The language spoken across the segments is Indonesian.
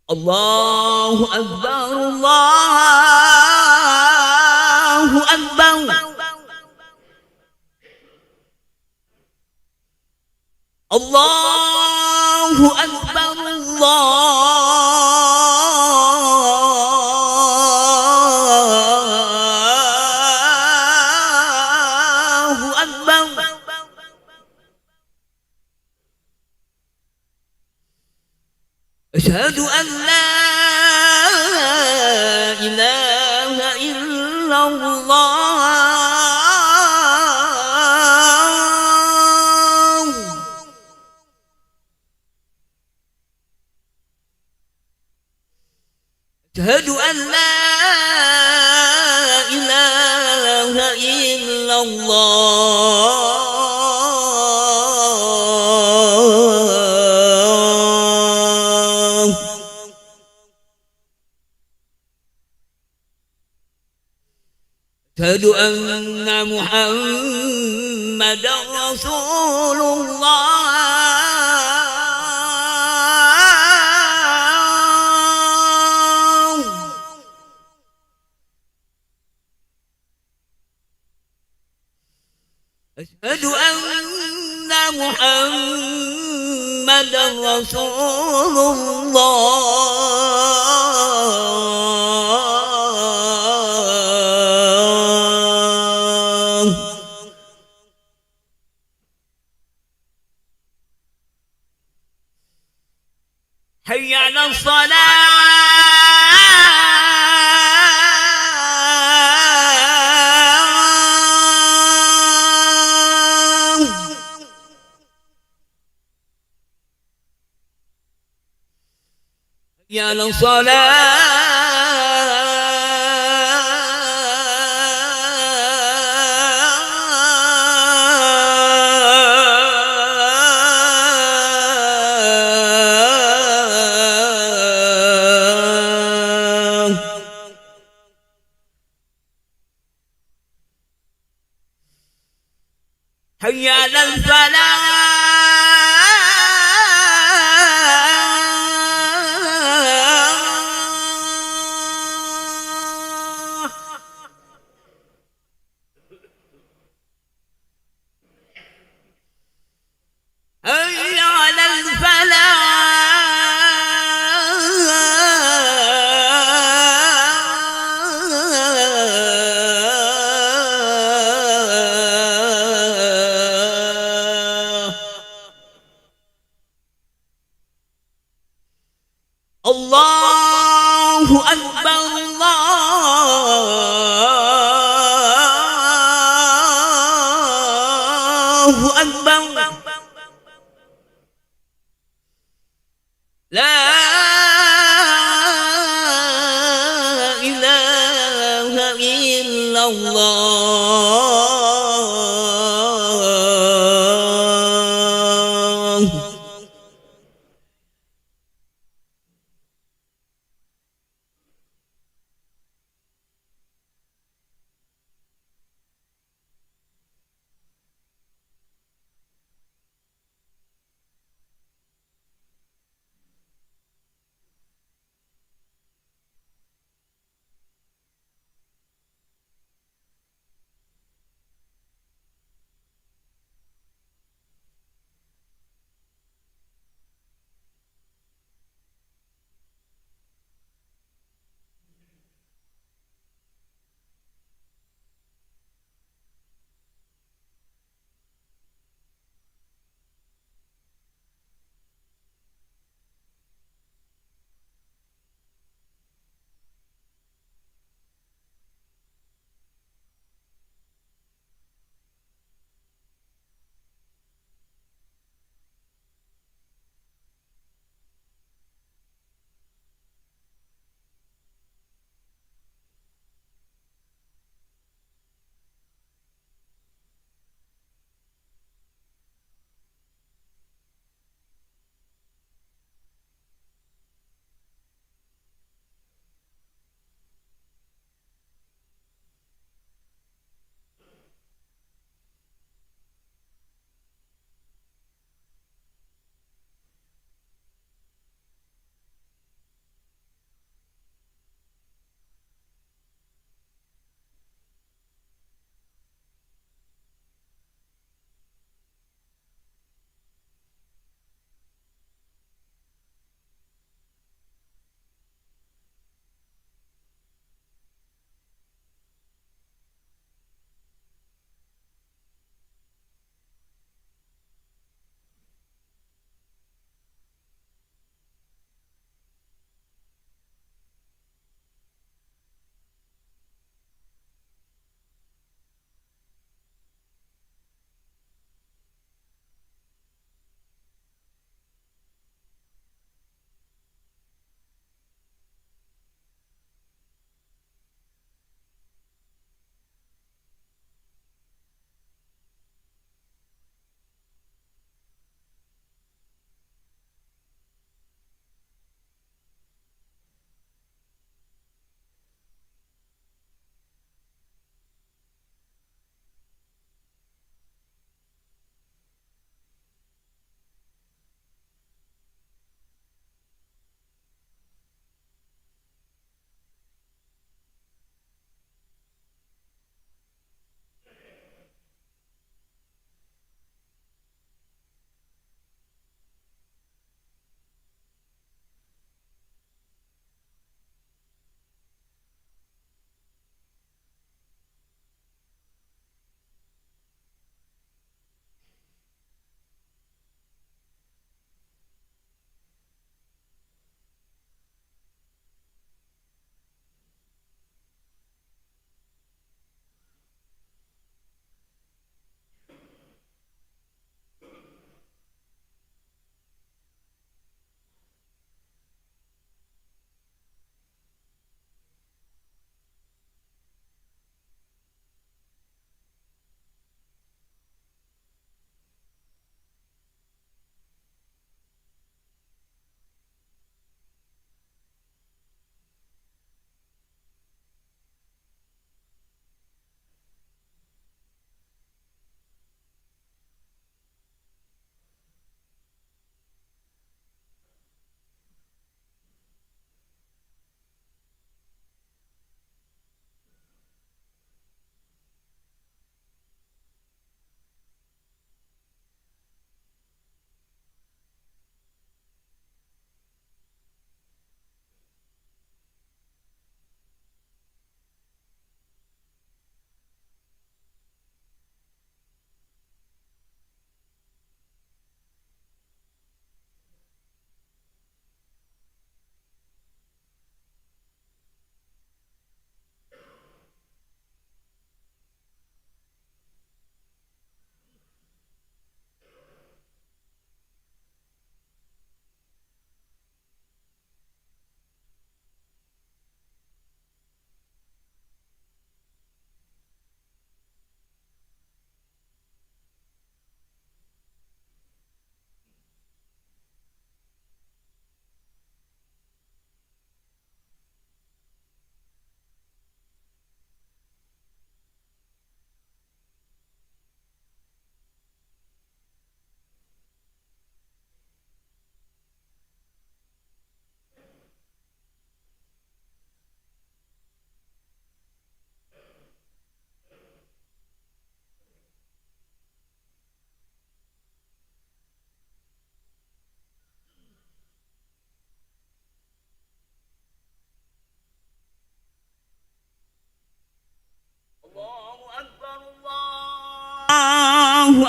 Allahu Akbar, Allahu Akbar. Allahu Akbar, Allahu Akbar. Asyhadu an la ilaha illallah. Asyhadu an la ilaha illallah. Asyhadu anna Muhammadar Rasulullah. Asyhadu anna Muhammadar Rasulullah. Hayya 'alas salah. Hayya 'alas salah. Hayya 'alal falah. Hayya 'alal falah. Allahu Akbar, Allahu Akbar. La ilaha illallah.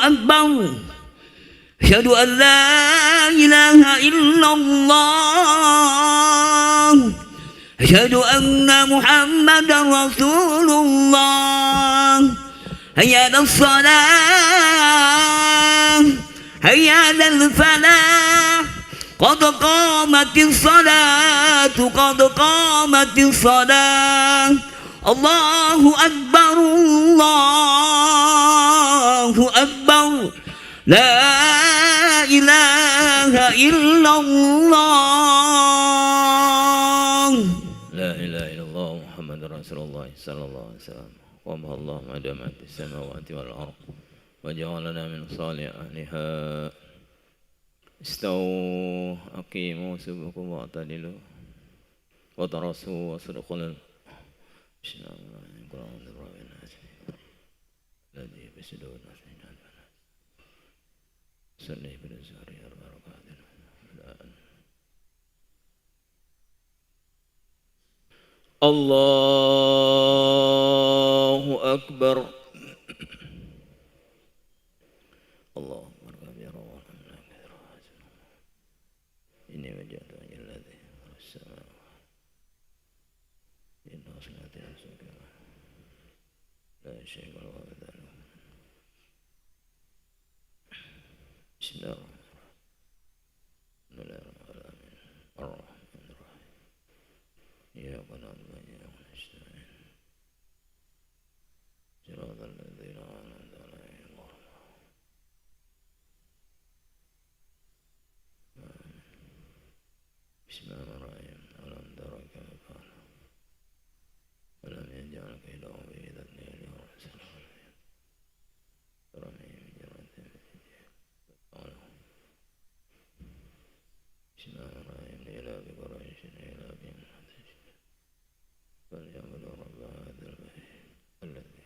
أكبر أشهد أن لا إله إلا الله أشهد أن محمدا رسول الله هيا على الصلاة هيا على الفلاح قد قامت الصلاة قد قامت الصلاة الله أكبر الله أكبر لا إله إلا الله لا إله إلا الله محمد رسول الله صلى الله عليه وسلم وما الله ما دامت السماوات والأرض وجعلنا من صالح أهلها استووا أقيموا صفوفكم واعتدلوا وتراصوا وصدقوا بسم الله الرحمن الرحيم الذي بصدور صلي بالزهر أربع ركعات الله أكبر الله أكبر كبيرا والحمد لله كثيرا إني وجهت وجه الذي في السماء إن صلاتي أسكر لا شيء ولا بدل بسم الله الرحمن الرحيم إياك نعبد وإياك نستعين صراط الذين أنعمت عليهم بسم الله الرحمن الرحيم ألم تر كيف فعل ولم يجعل كيدهم في تدليل ورسل رمي بجرة بسم الله الرحمن الرحيم إلى بقريش إلى بهم فليعبدوا رب هذا البيت الذي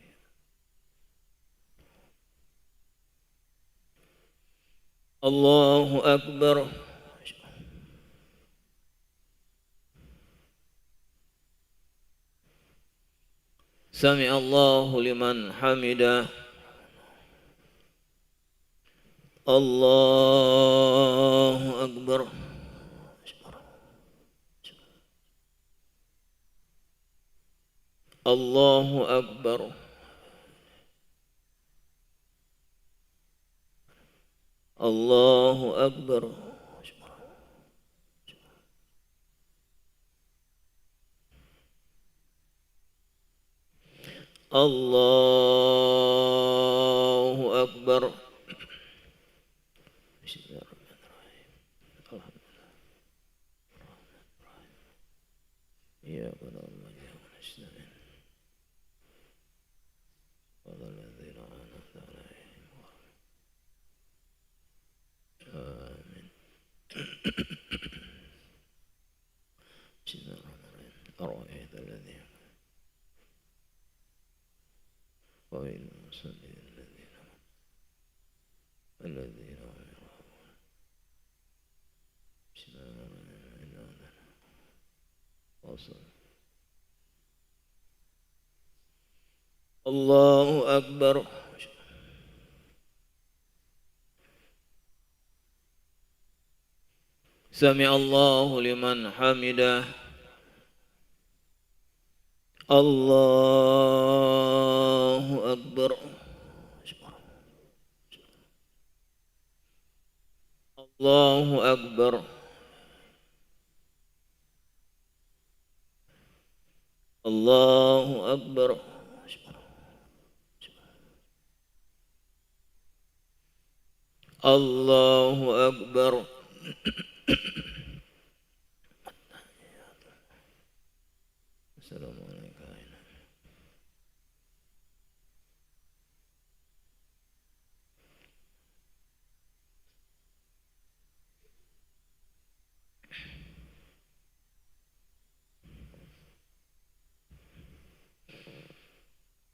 الله أكبر سمع الله لمن حمده الله أكبر الله أكبر الله أكبر الله أكبر بسم الله الرحمن الرحيم الحمد لله إياك نعبد وإياك نستعين صراط الذين أنعمت عليهم آمين بسم الله الرحمن الرحيم أرأيت الذي ويل للمصلين الذين هم يراءون بسم الله الرحمن الرحيم وصل الله أكبر سمع الله لمن حمده الله أكبر الله أكبر الله أكبر الله أكبر السلام عليكم.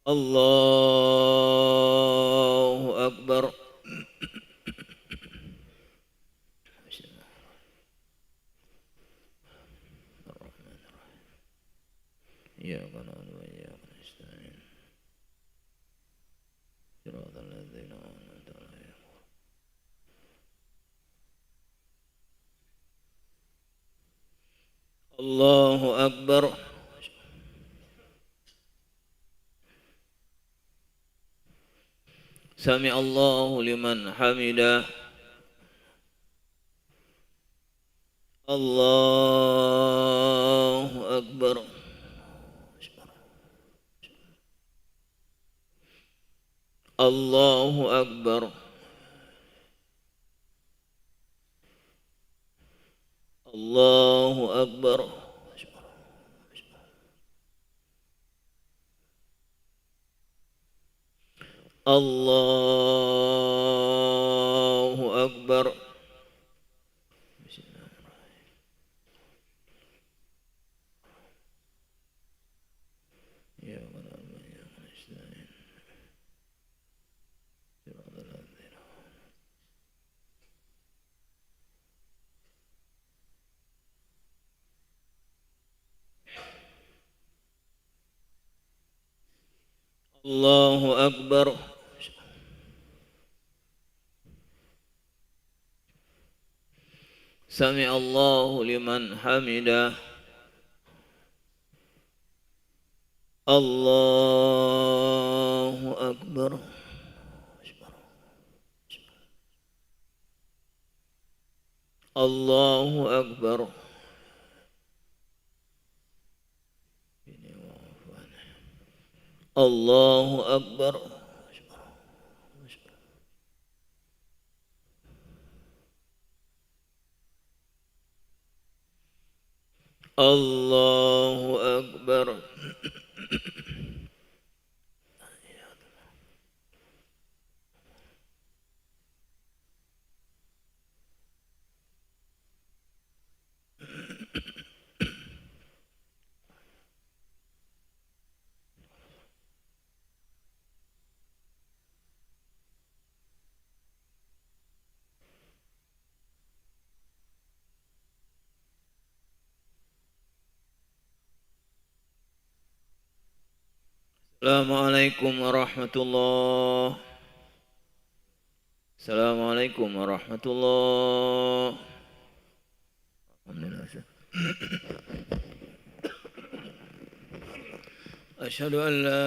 الله أكبر إياك نعبد وإياك نستعين صراط الذين أنعمت عليهم الله أكبر. سمع الله لمن حمده. الله أكبر. الله أكبر. الله أكبر. الله أكبر. الله أكبر. سمع الله لمن حمده. الله أكبر. الله أكبر. الله أكبر. الله أكبر. Assalamualaikum warahmatullahi. Assalamualaikum warahmatullahi. Alhamdulillah. أشهد أن لا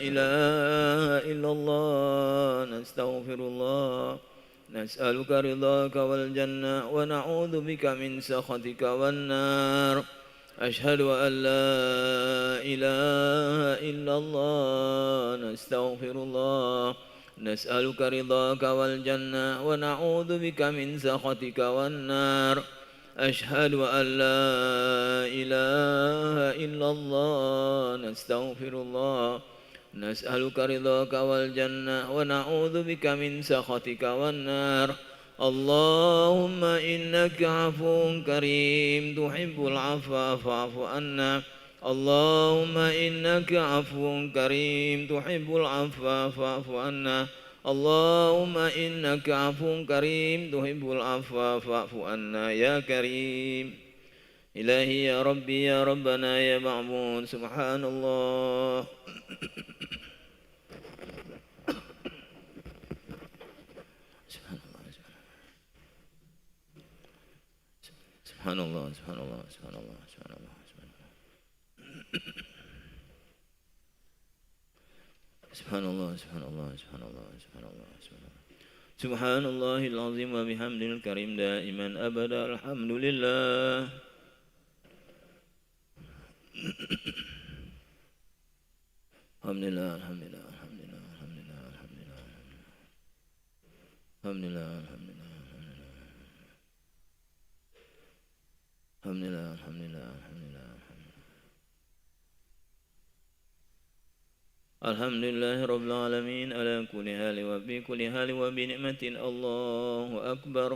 إله إلا الله نستغفر الله نسألك رضاك والجنة ونعوذ بك من سخطك والنار أشهد أن لا إله إلا الله نستغفر الله نسألك رضاك والجنة ونعوذ بك من سخطك والنار أشهد أن لا إله إلا الله نستغفر الله نسألك رضاك والجنة ونعوذ بك من سخطك والنار اللهم إنك عفو كريم تحب العفو فاعف عنا اللهم إنك عفو كريم تحب العفو فاعف عنا اللهم إنك عفو كريم تحب العفو فاعف عنا يا كريم إلهي يا ربي يا ربنا يا معبود سبحان الله سبحان الله سبحان الله سبحان الله سبحان الله سبحان الله سبحان الله سبحان الله سبحان الله سبحان الله العظيم وبحمده الكريم دائما أبدا الحمد لله الحمد لله الحمد لله الحمد لله الحمد لله الحمد لله الحمد لله الحمد لله الحمد لله الحمد لله الحمد لله الحمد لله رب العالمين على كل حال وفي كل حال وبنعمة الله أكبر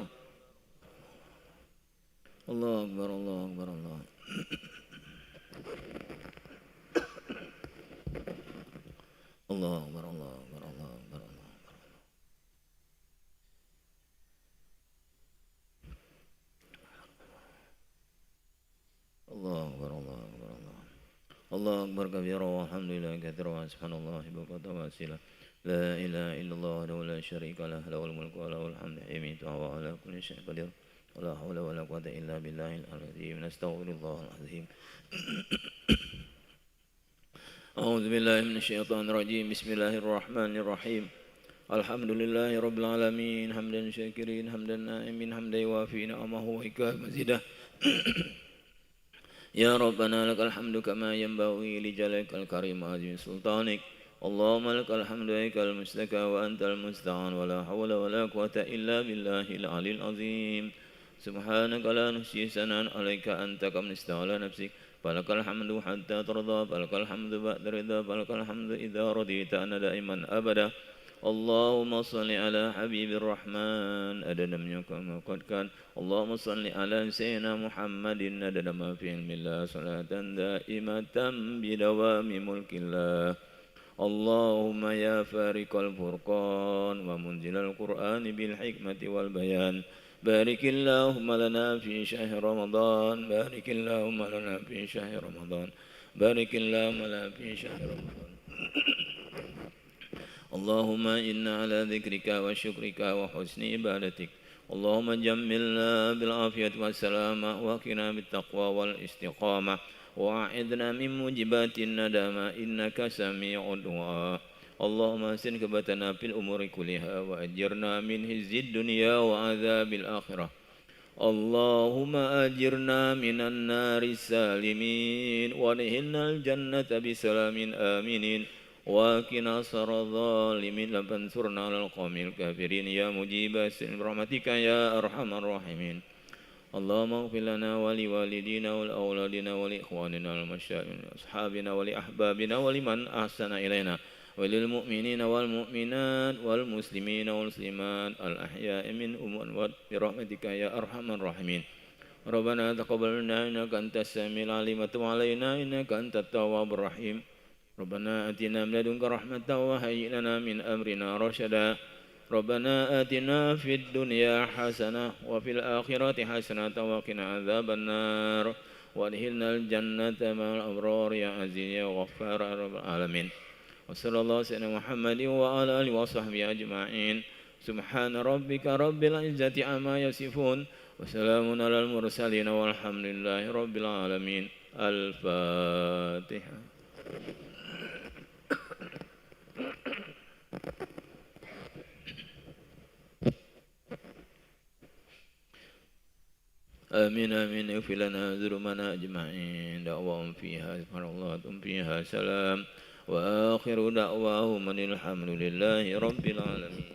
الله أكبر الله أكبر الله الله أكبر الله أكبر الله أكبر الله أكبر الله أكبر الله الله أكبر كبيرا والحمد لله كثيرا سبحان الله بكرة وأصيلا لا إله إلا الله وحده لا شريك له له الملك وله الحمد يميت وهو على كل شيء قدير ولا حول ولا قوة إلا بالله العظيم نستغفر الله العظيم أعوذ بالله من الشيطان الرجيم بسم الله الرحمن الرحيم الحمد لله رب العالمين حمدا شاكرين حمدا نائمين حمدا يوافي نعمه ويكافئ مزيده يا ربنا لك الحمد كما ينبغي لجلالك الكريم وعظيم سلطانك اللهم لك الحمد لك المشتكى وأنت المستعان ولا حول ولا قوة إلا بالله العلي العظيم سبحانك لا نحصي ثناء عليك أنت كما استوى على نفسك فلك الحمد حتى ترضى فلك الحمد بعد رضا فلك الحمد إذا رضيت أنا دائما أبدا اللهم صل على حبيب الرحمن أدنى من كما قد كان اللهم صل على سيدنا محمد أدنى ما في علم الله صلاة دائمة بدوام ملك الله اللهم يا فارق الفرقان ومنزل القرآن بالحكمة والبيان بارك اللهم لنا في شهر رمضان بارك اللهم لنا في شهر رمضان بارك اللهم لنا في شهر رمضان اللهم إنا على ذكرك وشكرك وحسن عبادتك اللهم جملنا بالعافية والسلامة وقنا بالتقوى والاستقامة وأعذنا من موجبات الندامة إنك سميع الدعاء اللهم أحسن عاقبتنا في الأمور كلها وأجرنا من خزي الدنيا وعذاب الآخرة اللهم أجرنا من النار السالمين وادخلنا الجنة بسلام آمنين وقنا شر الظالمين فانصرنا على القوم الكافرين يا مجيب برحمتك يا أرحم الراحمين اللهم اغفر لنا ولوالدينا ولأولادنا ولإخواننا والمشايخ وأصحابنا ولأحبابنا ولمن أحسن إلينا وللمؤمنين والمؤمنات والمسلمين والمسلمات الأحياء منهم والأموات برحمتك يا أرحم الراحمين ربنا تقبل منا إنك أنت السميع العليم وتب علينا إنك أنت التواب الرحيم ربنا آتنا من لدنك رحمة وهيئ لنا من أمرنا رشدا ربنا آتنا في الدنيا حسنة وفي الآخرة حسنة وقنا عذاب النار وادخلنا الجنة مع الأبرار يا عزيز يا غفار يا رب العالمين وصلى الله على سيدنا محمد وعلى آله وصحبه أجمعين سبحان ربك رب العزة عما يصفون وسلام على المرسلين والحمد لله رب العالمين الفاتحة آمين آمين اغفر لنا ذنوبنا أجمعين دعواهم فيها سبحان الله فيها سلام وآخر دعواهم أن الحمد لله رب العالمين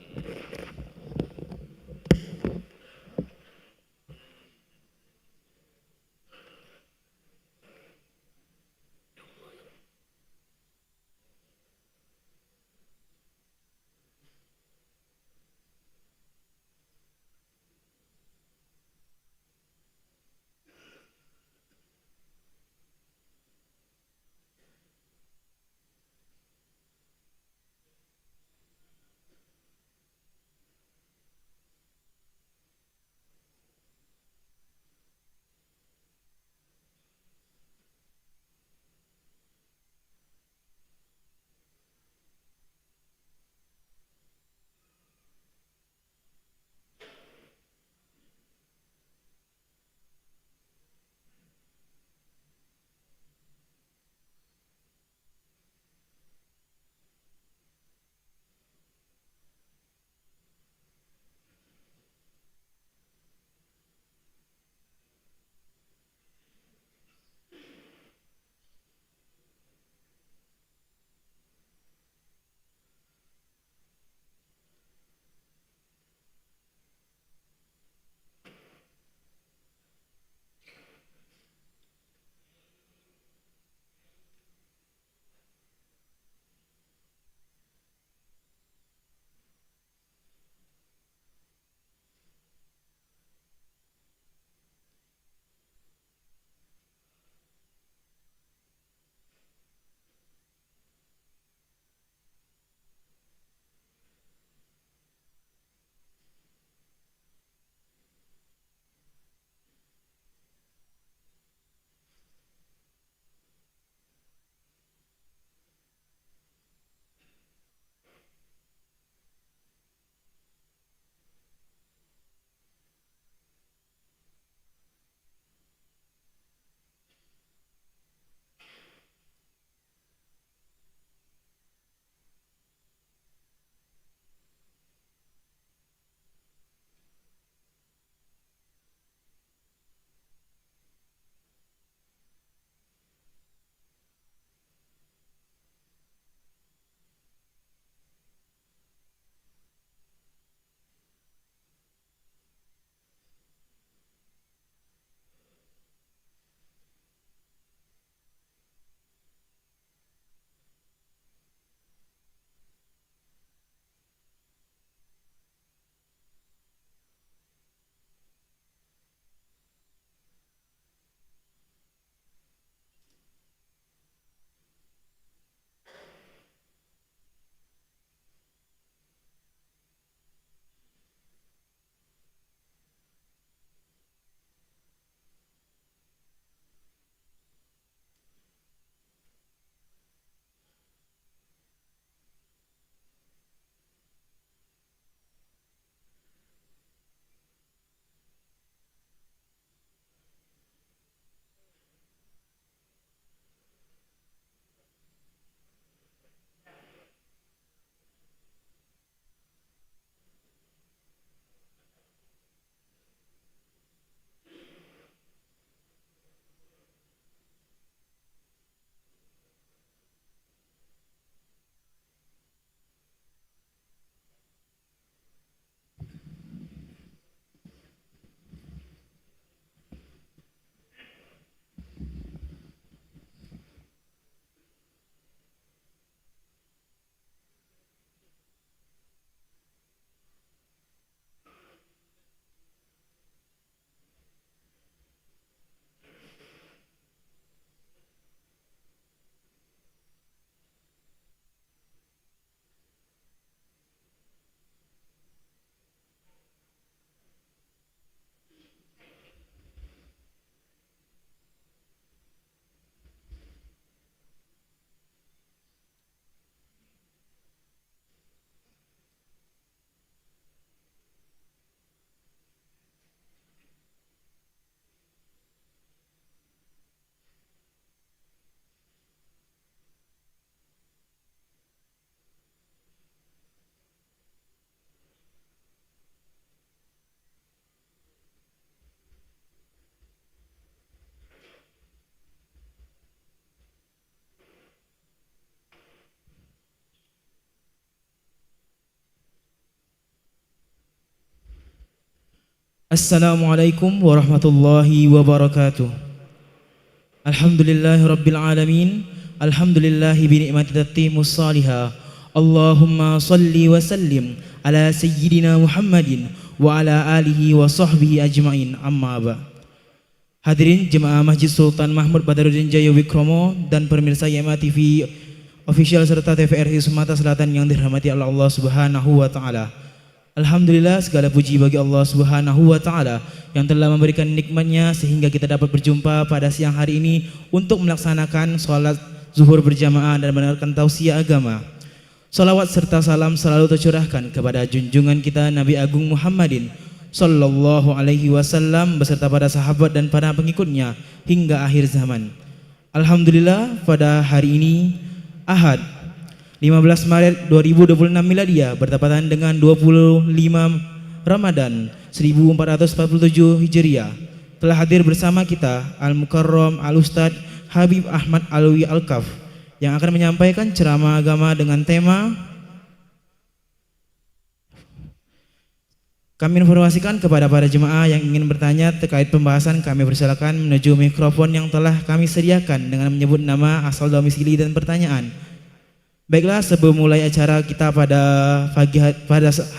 Assalamualaikum warahmatullahi wabarakatuh. Alhamdulillahi rabbil alamin. Alhamdulillahi binikmati tatimmus salihah. Allahumma salli wa sallim ala sayyidina Muhammadin wa ala alihi wa sahbihi ajma'in, amma ba. Hadirin jemaah Masjid Sultan Mahmud Badaruddin Jaya Wikromo dan pemirsa YMA TV official serta TVRI Sumatera Selatan yang dirahmati Allah Subhanahu wa taala. Alhamdulillah, segala puji bagi Allah Subhanahu wa taala yang telah memberikan nikmat-Nya sehingga kita dapat berjumpa pada siang hari ini untuk melaksanakan salat zuhur berjamaah dan mendengarkan tausiah agama. Salawat serta salam selalu tercurahkan kepada junjungan kita Nabi Agung Muhammadin sallallahu alaihi wasallam beserta para sahabat dan para pengikutnya hingga akhir zaman. Alhamdulillah, pada hari ini Ahad 15 Maret 2026 Miladiah bertepatan dengan 25 Ramadan 1447 Hijriah telah hadir bersama kita Al-Mukarram Al-Ustad Habib Ahmad Alwi Al-Kaf yang akan menyampaikan ceramah agama dengan tema. Kami informasikan kepada para jemaah yang ingin bertanya terkait pembahasan, kami persilakan menuju mikrofon yang telah kami sediakan dengan menyebut nama, asal domisili dan pertanyaan. Baiklah, sebelum mulai acara kita pada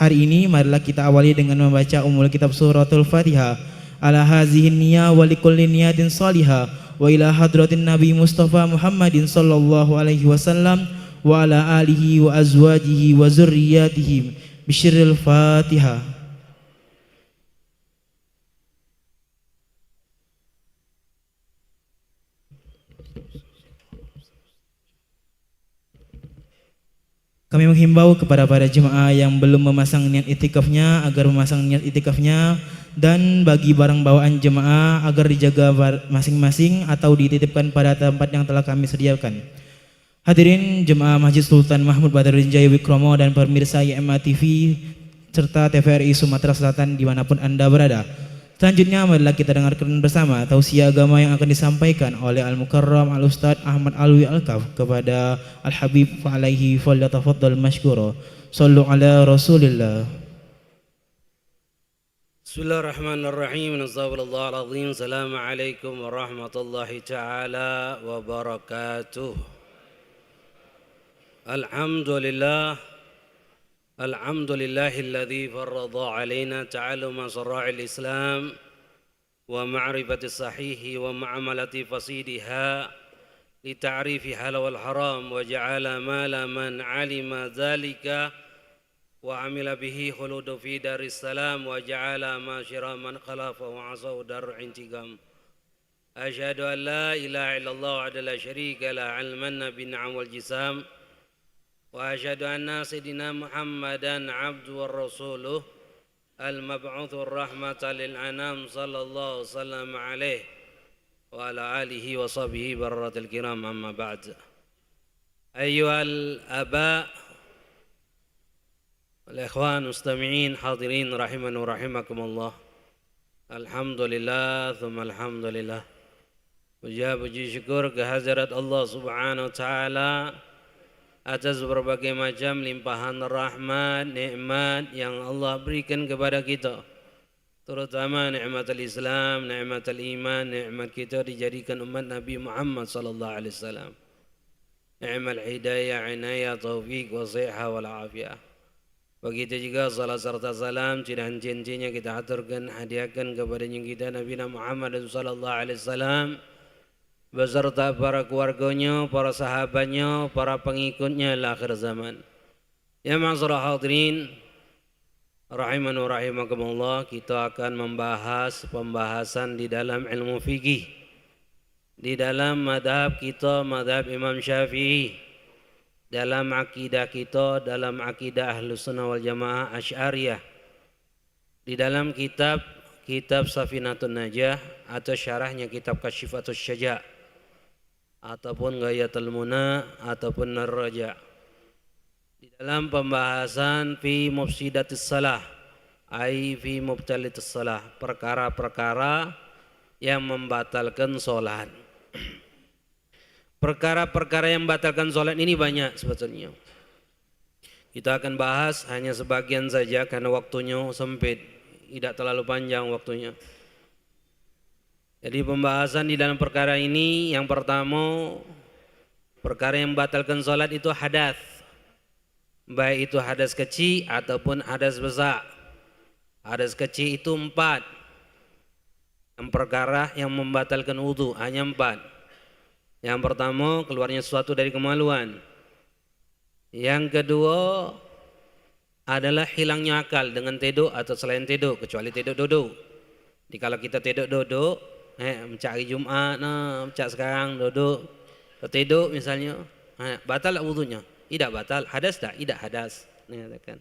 hari ini, marilah kita awali dengan membaca umul kitab suratul Fatihah. Ala hazihin niyah wa likulli niyatin salihah wa ila hadratin Nabi Mustafa Muhammadin sallallahu alaihi wasallam wa ala alihi wa azwajihi wa zurriyatihi bisyirril Fatihah. Kami menghimbau kepada para jemaah yang belum memasang niat itikafnya agar memasang niat itikafnya, dan bagi barang bawaan jemaah agar dijaga masing-masing atau dititipkan pada tempat yang telah kami sediakan. Hadirin jemaah Masjid Sultan Mahmud Badaruddin Jaya Wikromo dan pemirsa YMA TV serta TVRI Sumatera Selatan dimanapun Anda berada. Selanjutnya marilah kita dengarkan bersama tausiah agama yang akan disampaikan oleh Al-Mukarram Al-Ustad Ahmad Alwi Al-Kaf kepada Al-Habib fa'alaihi falyatafaddal mashkura. Sallu ala Rasulillah. Bismillahirrahmanirrahim. Nazaballahu al-azim. Assalamualaikum warahmatullahi ta'ala wabarakatuh. Alhamdulillah. الحمد لله الذي فرض علينا تعلم شرائع الإسلام ومعرفة الصحيح ومعاملة فصيلها لتعريف حلال والحرام وجعل مال من علم ذلك وعمل به خلود في دار السلام وجعل معاشر من خلافه وعصاه دار انتقام. أشهد أن لا إله إلا الله وحده لا شريك له علما بالنعم والجسام وأشهد أن سيدنا محمدًا عبده ورسوله المبعوث الرحمة للأنام صلى الله وسلم عليه وعلى آله وصحبه بررة الكرام، أما بعد. أيها الآباء والإخوان المستمعين حاضرين رحمنا ورحمكم الله. الحمد لله ثم الحمد لله. Puji syukur kehadirat Allah Subhanahu wa taala atas berbagai macam limpahan rahmat, nikmat yang Allah berikan kepada kita, terutama nikmat al-Islam, nikmat al-iman, nikmat kita dijadikan umat Nabi Muhammad sallallahu alaihi wasallam, nikmat hidayah, inayah, taufik, wasiha wal afiyah. Begitu juga salat serta salam dan cincinnya kita aturkan, hadiahkan kepada yang kita Nabi Muhammad sallallahu alaihi wasallam beserta para keluarganya, para sahabatnya, para pengikutnya di akhir zaman. Ya ma'asyiral hadirin rahimani wa rahimakumullah, kita akan membahas pembahasan di dalam ilmu fikih, di dalam madhab kita, madhab Imam Syafi'i, dalam akidah kita, dalam akidah Ahlus Sunnah wal Jamaah Asy'ariyah, di dalam kitab Safinatun Najah atau syarahnya kitab Kasyifatus Syaja' ataupun Ghayatul Muna ataupun Ar-Raja', di dalam pembahasan fi mufsidatis salah, ai fi mubtalitis salah, perkara-perkara yang membatalkan salat. Perkara-perkara yang membatalkan salat ini banyak sebetulnya. Kita akan bahas hanya sebagian saja karena waktunya sempit. tidak terlalu panjang waktunya. Jadi pembahasan di dalam perkara ini yang pertama, perkara yang membatalkan salat itu hadas. Baik itu hadas kecil ataupun hadas besar. Hadas kecil itu 4. Yang perkara yang membatalkan wudu hanya 4. Yang pertama, keluarnya sesuatu dari kemaluan. Yang kedua adalah hilangnya akal dengan tidur atau selain tidur, kecuali tidur duduk. Jadi kalau kita tidur duduk, mencari Jumat, mencari sekarang duduk, tidur misalnya, batal tak wudunya? Tidak batal. Hadas tak? Tidak hadas. Katakan.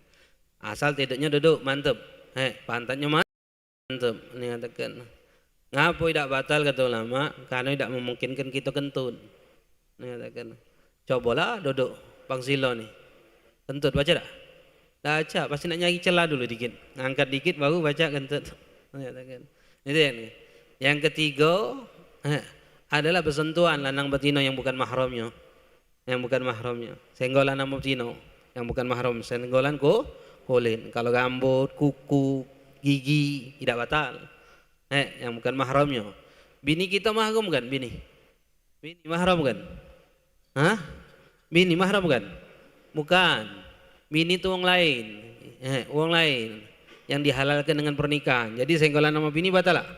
Asal tidurnya duduk, mantap. Pantatnya mantap. Katakan. Ngapa tidak batal kata ulama? Karena tidak memungkinkan kita kentut. Katakan. Cobalah duduk pangsilo nih. Kentut baca tak? Baca, pasti nak nyari celah dulu dikit. Ngangkat dikit baru baca kentut. Katakan. Itu yang ini. Yang ketiga adalah bersentuhan lanang betina yang bukan mahramnya. Yang bukan mahramnya. Senggolan sama betina yang bukan mahram. Senggolan kulit. Kalau rambut, kuku, gigi tidak batal. Yang bukan mahramnya. Bini kita mahram kan? Bini mahram kan? Bini mahram kan? Bukan. Bini itu orang lain. Orang lain yang dihalalkan dengan pernikahan. Jadi senggolan sama bini batal tak?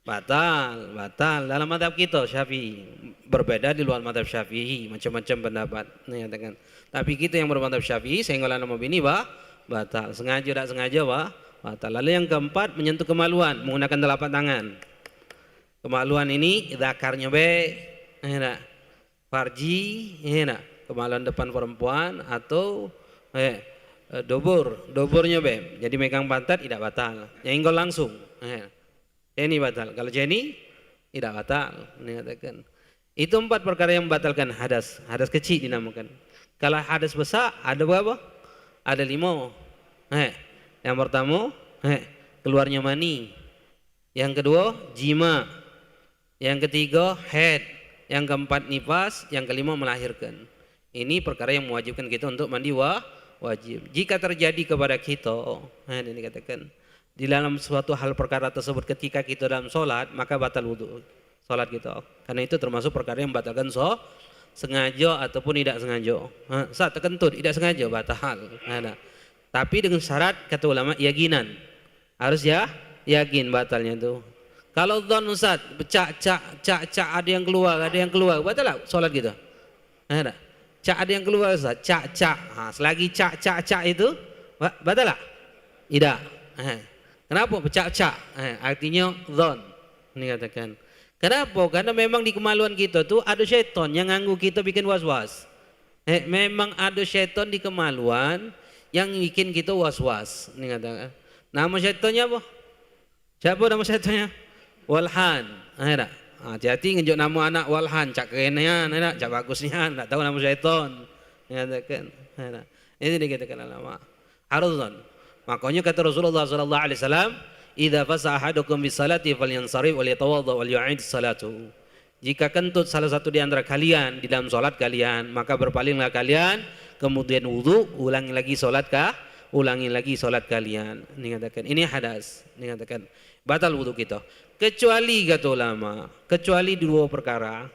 Batal dalam mazhab kita Syafi'i. Berbeda di luar mazhab Syafi'i, macam-macam pendapat. Katakan. Tapi kita yang bermazhab Syafi'i, senggolan sama bini batal. Sengaja tak sengaja batal. Lalu yang keempat, menyentuh kemaluan menggunakan telapak tangan. Kemaluan ini zakarnya farji, kemaluan depan perempuan atau dobornya jadi megang pantat tidak batal. Nyenggol langsung. Ini batal. Kalau Jenny tidak batal. Katakan. Itu 4 perkara yang membatalkan hadas. Hadas kecil dinamakan. Kalau hadas besar ada berapa? Ada 5. Yang pertama, keluarnya mani. Yang kedua, jima. Yang ketiga, haid. Yang keempat, nifas. Yang kelima, melahirkan. Ini perkara yang mewajibkan kita untuk mandi wajib. Jika terjadi kepada kita, ini dikatakan, di dalam suatu hal perkara tersebut ketika kita dalam solat, maka batal wudu solat kita. Karena itu termasuk perkara yang membatalkan sengaja ataupun tidak sengaja. Saat terkentut tidak sengaja batal. Tapi dengan syarat kata ulama yakinan. Harus yakin batalnya itu. Kalau dzan Ustaz, cak ada yang keluar, batal tak solat kita? Cak ada yang keluar Ustaz, cak. Selagi cak itu batal tak? Tidak. Kenapa pecah-pecah? Artinya dzan. Ini katakan. Kenapa? Karena memang di kemaluan kita tu ada syaitan yang ganggu kita bikin was-was. Memang ada syaitan di kemaluan yang bikin kita was-was. Ini katakan. Nama syaitannya apa? Siapa nama syaitannya? Walhan. Hati-hati ngejuk nama anak Walhan. Cak kerennya, cak bagusnya. Tak tahu nama syaitan. Ini katakan. Ini dikatakan lama. Haruzan. Makanya kata Rasulullah sallallahu alaihi wasallam, "Idza fasa ahadukum bis salati falyansarif wal yatawadda wal yu'id salatuhu." Jika kentut salah satu di antara kalian di dalam salat kalian, maka berpalinglah kalian, kemudian wudu, ulangi lagi salat kalian. Ini katakan, ini hadas. Ini katakan, batal wudu kita. Kecuali kata ulama, kecuali 2 perkara.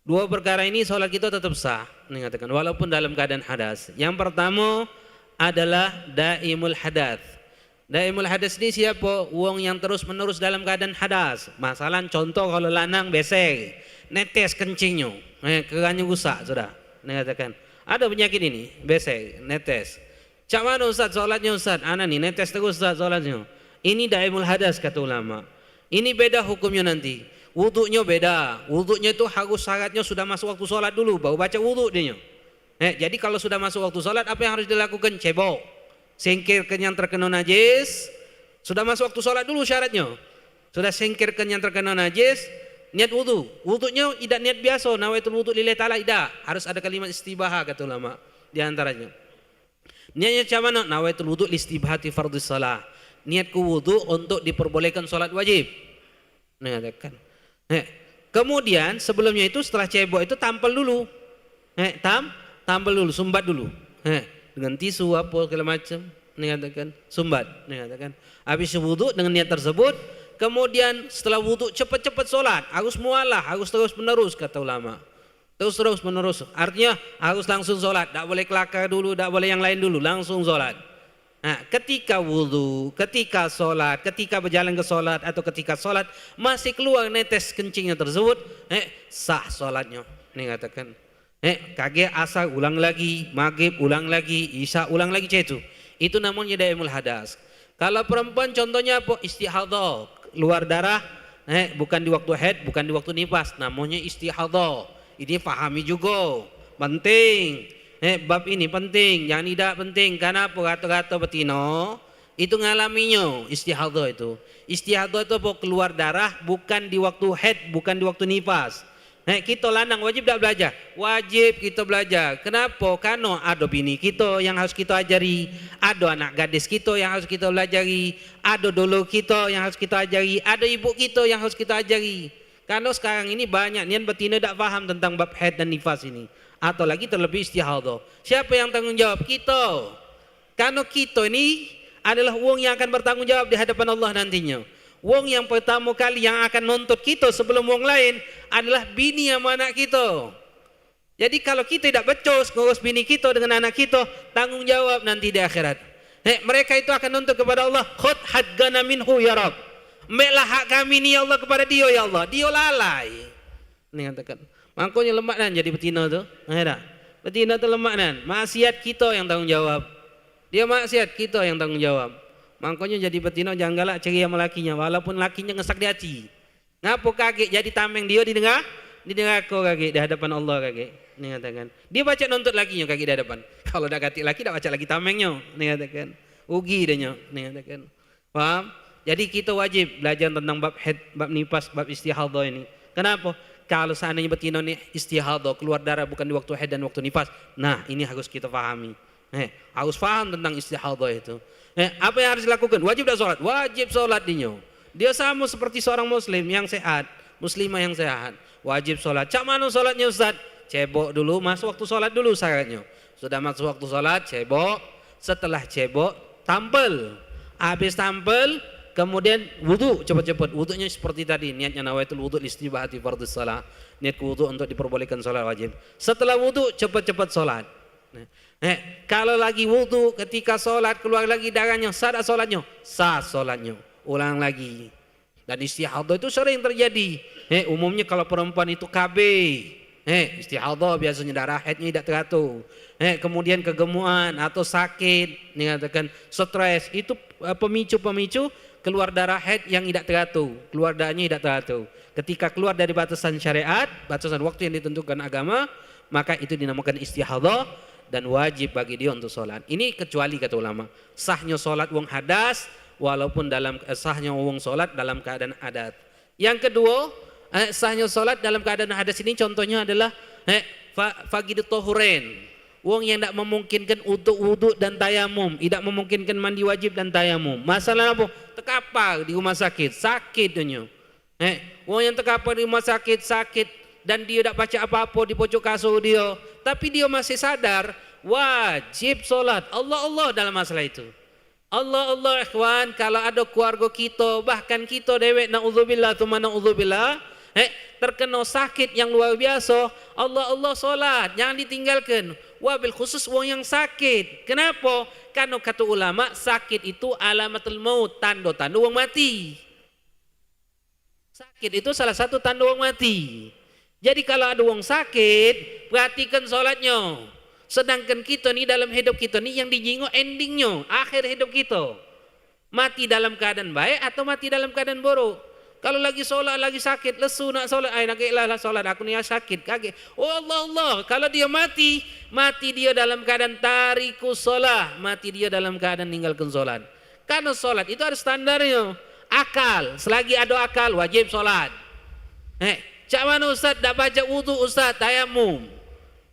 2 perkara ini salat kita tetap sah. Ini katakan, walaupun dalam keadaan hadas. Yang pertama adalah daimul hadas. Daimul hadas ini siapa? Wong yang terus menerus dalam keadaan hadas. Masalah contoh kalau lanang besek, netes kencingnya, kerannya rusak sudah. Katakan ada penyakit ini, besek, netes. Cak mana Ustaz solatnya Ustaz? Anak nih netes terus Ustaz solatnya. Ini daimul hadas kata ulama. Ini beda hukumnya nanti. Wudunya beda. Wudunya itu harus syaratnya sudah masuk waktu solat dulu baru baca wudu dia. Jadi kalau sudah masuk waktu sholat apa yang harus dilakukan? Cebok, singkirkan yang terkena najis. Sudah masuk waktu sholat dulu syaratnya. Sudah singkirkan yang terkena najis, niat wudu. Wudunya tidak niat biasa, nawaitul wudu lillahi ta'ala, tidak. Harus ada kalimat istibahah kata ulama di antaranya. Niatnya macam mana? Nawaitul wudu listibahati fardhis shalah. Niatku wudu untuk diperbolehkan sholat wajib. Kemudian sebelumnya itu setelah cebok itu tampal dulu. Tampal dulu, sumbat dulu. Dengan tisu apa segala macam. Ini katakan sumbat. Ini katakan habis wudu dengan niat tersebut, kemudian setelah wudu cepat-cepat sholat, harus mualah, harus terus menerus kata ulama. Terus menerus. Artinya harus langsung sholat, tak boleh kelakar dulu, tak boleh yang lain dulu, langsung sholat. Nah, ketika wudu, ketika sholat, ketika berjalan ke sholat atau ketika sholat masih keluar netes kencingnya tersebut, sah sholatnya. Ini katakan. Kaget asar ulang lagi, maghrib ulang lagi, isya ulang lagi itu. Itu namanya daimul hadas. Kalau perempuan contohnya apa? Istihadhah, keluar darah, bukan di waktu haid, bukan di waktu nifas, namanya istihadhah. Ini pahami juga, penting. Bab ini penting, yang tidak penting karena kata-kata betina itu ngalaminya istihadhah itu. Istihadhah itu apa? Keluar darah bukan di waktu haid, bukan di waktu nifas. Kita lanang wajib tak belajar? Wajib kita belajar. Kenapa? Karena ada bini kita yang harus kita ajari, ada anak gadis kita yang harus kita belajari, ada dulu kita yang harus kita ajari, ada ibu kita yang harus kita ajari. Karena sekarang ini banyak nian betina tak faham tentang bab haid dan nifas ini, atau lagi terlebih istihadhah. Siapa yang tanggung jawab? Kita. Karena kita ini adalah wong yang akan bertanggung jawab di hadapan Allah nantinya. Wong yang pertama kali yang akan nuntut kita sebelum wong lain adalah bini sama anak kita. Jadi kalau kita tidak becus ngurus bini kita dengan anak kita, tanggung jawab nanti di akhirat. Mereka itu akan nuntut kepada Allah, khud haqqana minhu ya Rabb. Ambillah hak kami ni ya Allah kepada dia ya Allah. Dia lalai. Ini katakan. Makanya lemak kan jadi betina tu. Betina tu lemak kan. Maksiat kita yang tanggung jawab. Dia maksiat, kita yang tanggung jawab. Makanya jadi betina jangan galak ceria sama lakinya, walaupun lakinya ngesak di hati. Ngapa kaget jadi tameng dia didengar kau kaget di hadapan Allah kaget. Ini katakan. Dia baca nuntut lakinya kaget di hadapan. Kalau dah kati laki dah baca lagi tamengnya. Ini katakan. Ugi dia. Ini katakan. Paham? Jadi kita wajib belajar tentang bab haid, bab nifas, bab istihadhah ini. Kenapa? Kalau seandainya betina ni istihadhah, keluar darah bukan di waktu haid dan waktu nifas. Nah, ini harus kita fahami. Harus faham tentang istihadhah itu. Apa yang harus dilakukan? Wajib dah sholat? Wajib sholat dia sama seperti seorang muslim yang sehat, muslimah yang sehat. Wajib sholat. Cak mana sholatnya Ustaz? Cebok dulu, masuk waktu sholat dulu syaratnya. Sudah masuk waktu sholat, cebok. Setelah cebok, tampil. Habis tampil, kemudian wudu cepat-cepat. Wudunya seperti tadi, niatnya nawaitul wudu listibahati fardhus shalah. Niat wudu untuk diperbolehkan sholat wajib. Setelah wudu cepat-cepat sholat. Kalau lagi wudu ketika sholat keluar lagi darahnya, sah sholatnya? Sah sholatnya. Ulang lagi. Dan istihadhah itu sering terjadi. Umumnya kalau perempuan itu KB, istihadhah biasanya darah haidnya tidak teratur. Kemudian kegemuan atau sakit, dikatakan stres, itu pemicu-pemicu keluar darah haid yang tidak teratur, keluar darahnya tidak teratur. Ketika keluar dari batasan syariat, batasan waktu yang ditentukan agama, maka itu dinamakan istihadhah dan wajib bagi dia untuk sholat. Ini kecuali kata ulama, sahnya sholat wong hadas, walaupun dalam sahnya wong sholat dalam keadaan adat. Yang kedua, sahnya sholat dalam keadaan hadas ini contohnya adalah faqidut tahurain. Wong yang tidak memungkinkan untuk wudhu dan tayamum, tidak memungkinkan mandi wajib dan tayamum. Masalah apa? Terkapar di rumah sakit, sakit dunia. Wong yang terkapar di rumah sakit, sakit dan dia tidak baca apa-apa di pojok kasur dia, tapi dia masih sadar, wajib sholat. Allah dalam masalah itu. Allah ikhwan, kalau ada keluarga kita, bahkan kita dewek na'udzubillah tsumma na'udzubillah, terkena sakit yang luar biasa, Allah sholat, jangan ditinggalkan. Wabil khusus wong yang sakit. Kenapa? Karena kata ulama, sakit itu alamatul maut, tanda-tanda wong mati. Sakit itu salah satu tanda wong mati. Jadi kalau ada wong sakit, perhatikan sholatnya. Sedangkan kita ni dalam hidup kita ni yang dijingok endingnya, akhir hidup kita. Mati dalam keadaan baik atau mati dalam keadaan buruk. Kalau lagi sholat, lagi sakit, lesu nak sholat, nak lah sholat, aku ni sakit, kaget. Oh Allah, kalau dia mati dia dalam keadaan tarikus sholat, mati dia dalam keadaan ninggalkan sholat. Karena sholat itu ada standarnya, akal, selagi ada akal wajib sholat. Cak mana Ustaz, tak baca wudu Ustaz, tayamum.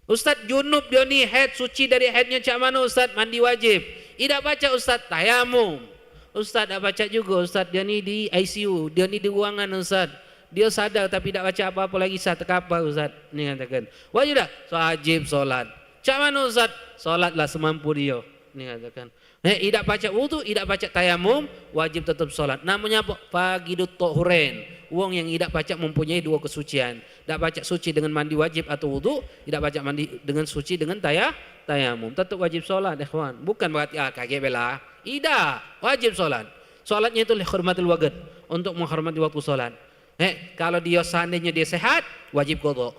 Ustaz junub dia ni haid, suci dari haidnya, cak mana Ustaz, mandi wajib. Tidak baca Ustaz, tayamum. Ustaz tak baca juga Ustaz, dia ni di ICU, dia ni di ruangan Ustaz. Dia sadar tapi tak baca apa-apa lagi, Ustaz terkapar Ustaz. Ni katakan, wajib tak? Wajib solat. Cak mana Ustaz? Solatlah semampu dia. Ini katakan. Tidak baca wudu, tidak baca tayamum, wajib tetap sholat. Namanya apa? Faqidut tohuren. Wong yang tidak baca mempunyai dua kesucian. Tidak baca suci dengan mandi wajib atau wudu, tidak baca mandi dengan suci dengan tayamum. Tetap wajib sholat, ikhwan. Bukan berarti kaget bela. Tidak, wajib sholat. Sholatnya itu lihurmatil waqt, untuk menghormati waktu sholat. Kalau dia seandainya dia sehat, wajib qadha.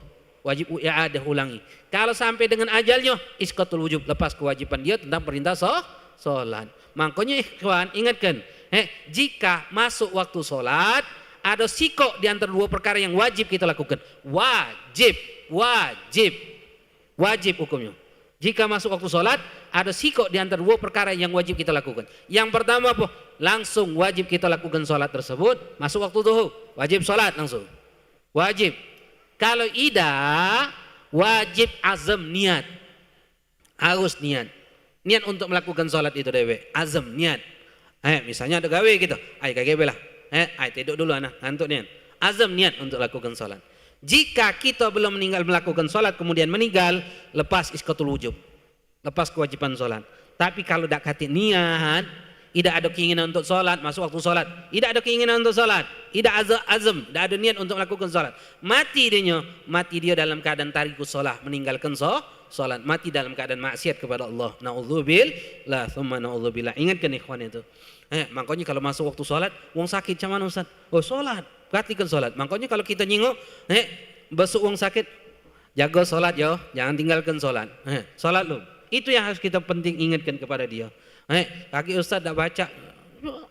Wajib i'adah ulangi. Kalau sampai dengan ajalnya, isqatul wujub, lepas kewajiban dia tentang perintah sholat. Makanya ikhwan ingatkan, jika masuk waktu sholat, ada sikok di antara dua perkara yang wajib kita lakukan. Wajib hukumnya. Jika masuk waktu sholat, ada sikok di antara dua perkara yang wajib kita lakukan. Yang pertama apa? Langsung wajib kita lakukan sholat tersebut. Masuk waktu zuhur, wajib sholat langsung. Wajib. Kalau tidak, wajib azam niat. Harus niat. Niat untuk melakukan sholat itu dewe. Azam niat. Misalnya ada gawe gitu. Kagak belah. Tidur dulu anak. Ngantuk niat. Azam niat untuk lakukan sholat. Jika kita belum meninggal melakukan sholat kemudian meninggal, lepas iskatul wujub. Lepas kewajiban sholat. Tapi kalau tidak kati niat, tidak ada keinginan untuk sholat, masuk waktu sholat, tidak ada keinginan untuk sholat, tidak azam, tidak ada niat untuk melakukan sholat, mati dia dalam keadaan tarikus sholat, meninggalkan sholat, mati dalam keadaan maksiat kepada Allah. Na'udzubillah, thumma na'udzubillah. Ingatkan ikhwan itu. Makanya kalau masuk waktu sholat, wong sakit macam mana Ustaz? Oh sholat, perhatikan sholat. Makanya kalau kita nyingok, besok wong sakit, jaga sholat yo, jangan tinggalkan sholat. Sholat lu. Itu yang harus kita penting ingatkan kepada dia. Kaki Ustaz tak baca,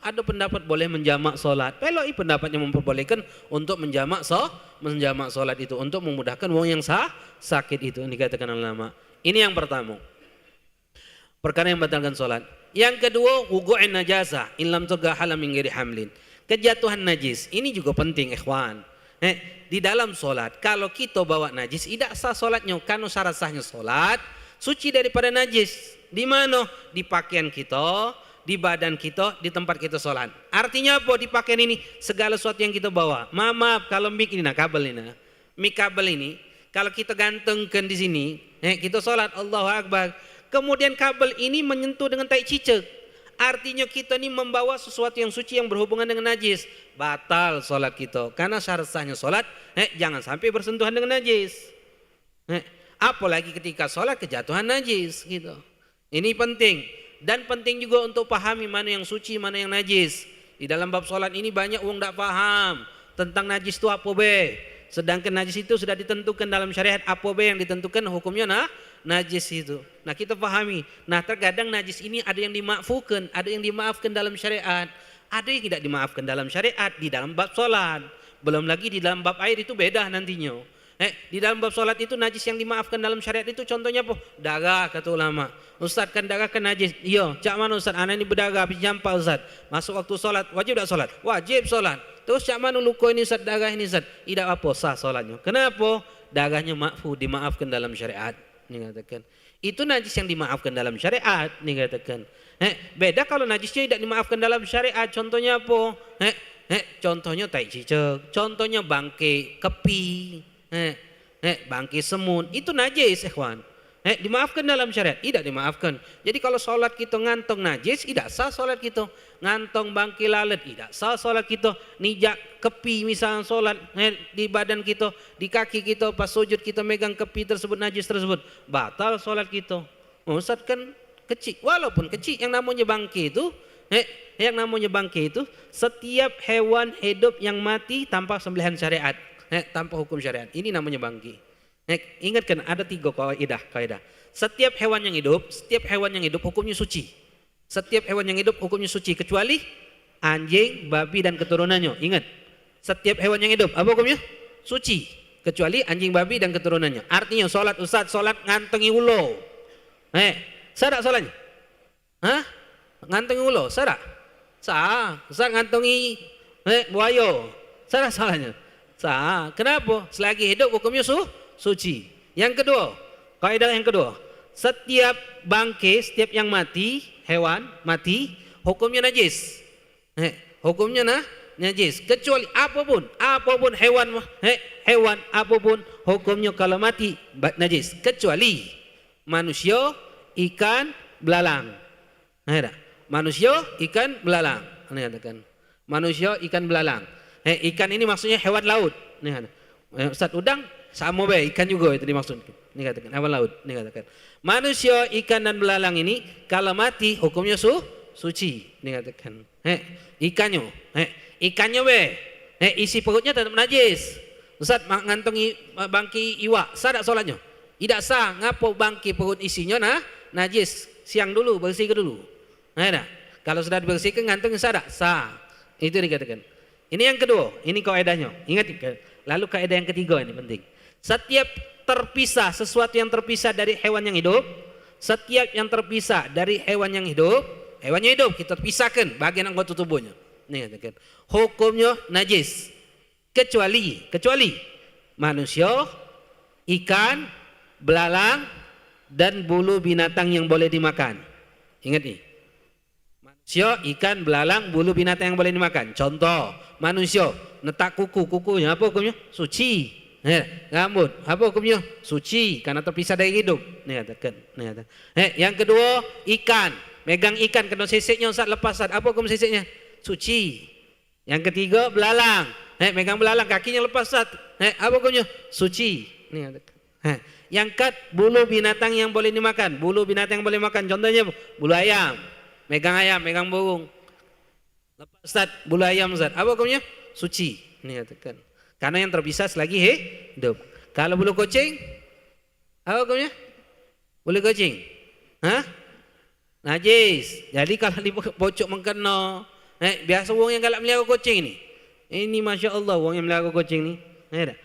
ada pendapat boleh menjamak solat. Peloi pendapatnya memperbolehkan untuk menjamak solat itu, untuk memudahkan wong yang sakit itu, dikatakan ulama. Ini yang pertama, perkara yang membatalkan solat. Yang kedua, wugu'in najasah illam turga halam min ghairi hamlin. Kejatuhan najis, ini juga penting ikhwan. Di dalam solat, kalau kita bawa najis, tidak sah solatnya. Karena syarat sahnya solat suci daripada najis. Di mana? Di pakaian kita, di badan kita, di tempat kita sholat. Artinya apa? Di pakaian ini segala sesuatu yang kita bawa. Maaf kalau mic ini, kabel ini, mic kabel ini, kalau kita gantungkan di sini, kita sholat, Allahu Akbar. Kemudian kabel ini menyentuh dengan tai cicak. Artinya kita ini membawa sesuatu yang suci yang berhubungan dengan najis. Batal sholat kita. Karena syarat sahnya sholat, jangan sampai bersentuhan dengan najis. Apalagi ketika sholat kejatuhan najis gitu. Ini penting. Dan penting juga untuk pahami mana yang suci, mana yang najis. Di dalam bab sholat ini banyak orang tak paham tentang najis itu apa be. Sedangkan najis itu sudah ditentukan dalam syariat. Apa be yang ditentukan hukumnya najis itu. Nah kita pahami. Nah terkadang najis ini ada yang dimaafkan, ada yang dimaafkan dalam syariat, ada yang tidak dimaafkan dalam syariat di dalam bab sholat. Belum lagi di dalam bab air itu beda nantinya. Di dalam bab sholat itu najis yang dimaafkan dalam syariat itu contohnya apa? Darah kata ulama. Ustaz kan darah kan najis. Iya, cak mana Ustaz? Anak ini berdarah habis jampak Ustaz. Masuk waktu sholat, wajib tak sholat? Wajib sholat. Terus cak mana luka ini Ustaz, darah ini Ustaz? Tidak apa, sah sholatnya. Kenapa? Darahnya maafu, dimaafkan dalam syariat. Ini katakan. Itu najis yang dimaafkan dalam syariat. Ini katakan. Beda kalau najisnya tidak dimaafkan dalam syariat. Contohnya apa? Contohnya tai cicak. Contohnya bangkai kepi. Bangkai semut itu najis ikhwan. Dimaafkan dalam syariat? Tidak dimaafkan. Jadi kalau sholat kita ngantong najis, tidak sah sholat kita. Ngantong bangkai lalat, tidak sah sholat kita. Nijak kepi misalnya sholat di badan kita, di kaki kita, pas sujud kita megang kepi tersebut, najis tersebut, batal sholat kita. Ustaz kan kecil, walaupun kecil yang namanya bangkai itu, setiap hewan hidup yang mati tanpa sembelihan syariat. Tanpa hukum syariat. Ini namanya bangkai. Ingatkan ada 3 kaidah. Setiap hewan yang hidup hukumnya suci. Setiap hewan yang hidup hukumnya suci kecuali anjing, babi dan keturunannya. Ingat. Setiap hewan yang hidup apa hukumnya? Suci. Kecuali anjing, babi dan keturunannya. Artinya sholat Ustaz, sholat ngantongi ulo. Sah tak sholatnya? Ngantongi ulo, sah tak? Sah. Ustaz ngantongi buaya. Sah tak sholatnya? Sah. Kenapa? Selagi hidup hukumnya suci. Yang kedua, kaidah yang kedua, setiap bangkai, setiap yang mati, hewan mati, hukumnya najis. Hukumnya najis. Kecuali apapun hewan apapun hukumnya kalau mati najis. Kecuali manusia, ikan, belalang. Ada. Manusia ikan belalang. Ini katakan. Manusia ikan belalang. Ikan ini maksudnya hewan laut. Ini katakan. Ustaz udang sama be ikan juga itu dimaksudkan. Ini katakan hewan laut. Ini katakan. Manusia, ikan dan belalang ini kalau mati hukumnya suci. Ini katakan. Ikannya be. Isi perutnya tetap najis. Ustaz ngantongi bangki iwak, sah tak solatnya? Tidak sah. Ngapo bangki perut isinya najis? Siang dulu, bersihkan dulu. Nah, kalau sudah dibersihkan ngantung sah tak? Sah. Itu dikatakan. Ini yang kedua, ini kaidahnya. Ingat, lalu kaidah yang ketiga ini penting. Setiap terpisah, sesuatu yang terpisah dari hewan yang hidup, setiap yang terpisah dari hewan yang hidup, hewannya hidup kita pisahkan bagian anggota tubuhnya. Ini katakan. Hukumnya najis. Kecuali manusia, ikan, belalang, dan bulu binatang yang boleh dimakan. Ingat nih. Manusia, ikan, belalang, bulu binatang yang boleh dimakan. Contoh, manusia netak kukunya apa hukumnya? Suci. Rambut, apa hukumnya? Suci karena terpisah dari hidup. Yang kedua, ikan. Megang ikan kena sisiknya saat lepas saat apa hukum sisiknya? Suci. Yang ketiga, belalang. Megang belalang kakinya lepas saat apa hukumnya? Suci. Yang keempat, bulu binatang yang boleh dimakan. Bulu binatang yang boleh makan. Contohnya bulu ayam. Ayam, megang burung. Lepas saat bulu ayam saat apa hukumnya? Suci. Ini katakan. Karena yang terpisah selagi hidup. Kalau bulu kucing, apa hukumnya? Bulu kucing. Najis. Jadi kalau dibocok mengkena, biasa orang yang galak melihara kucing ini. Ini Masya Allah orang yang melihara kucing ni.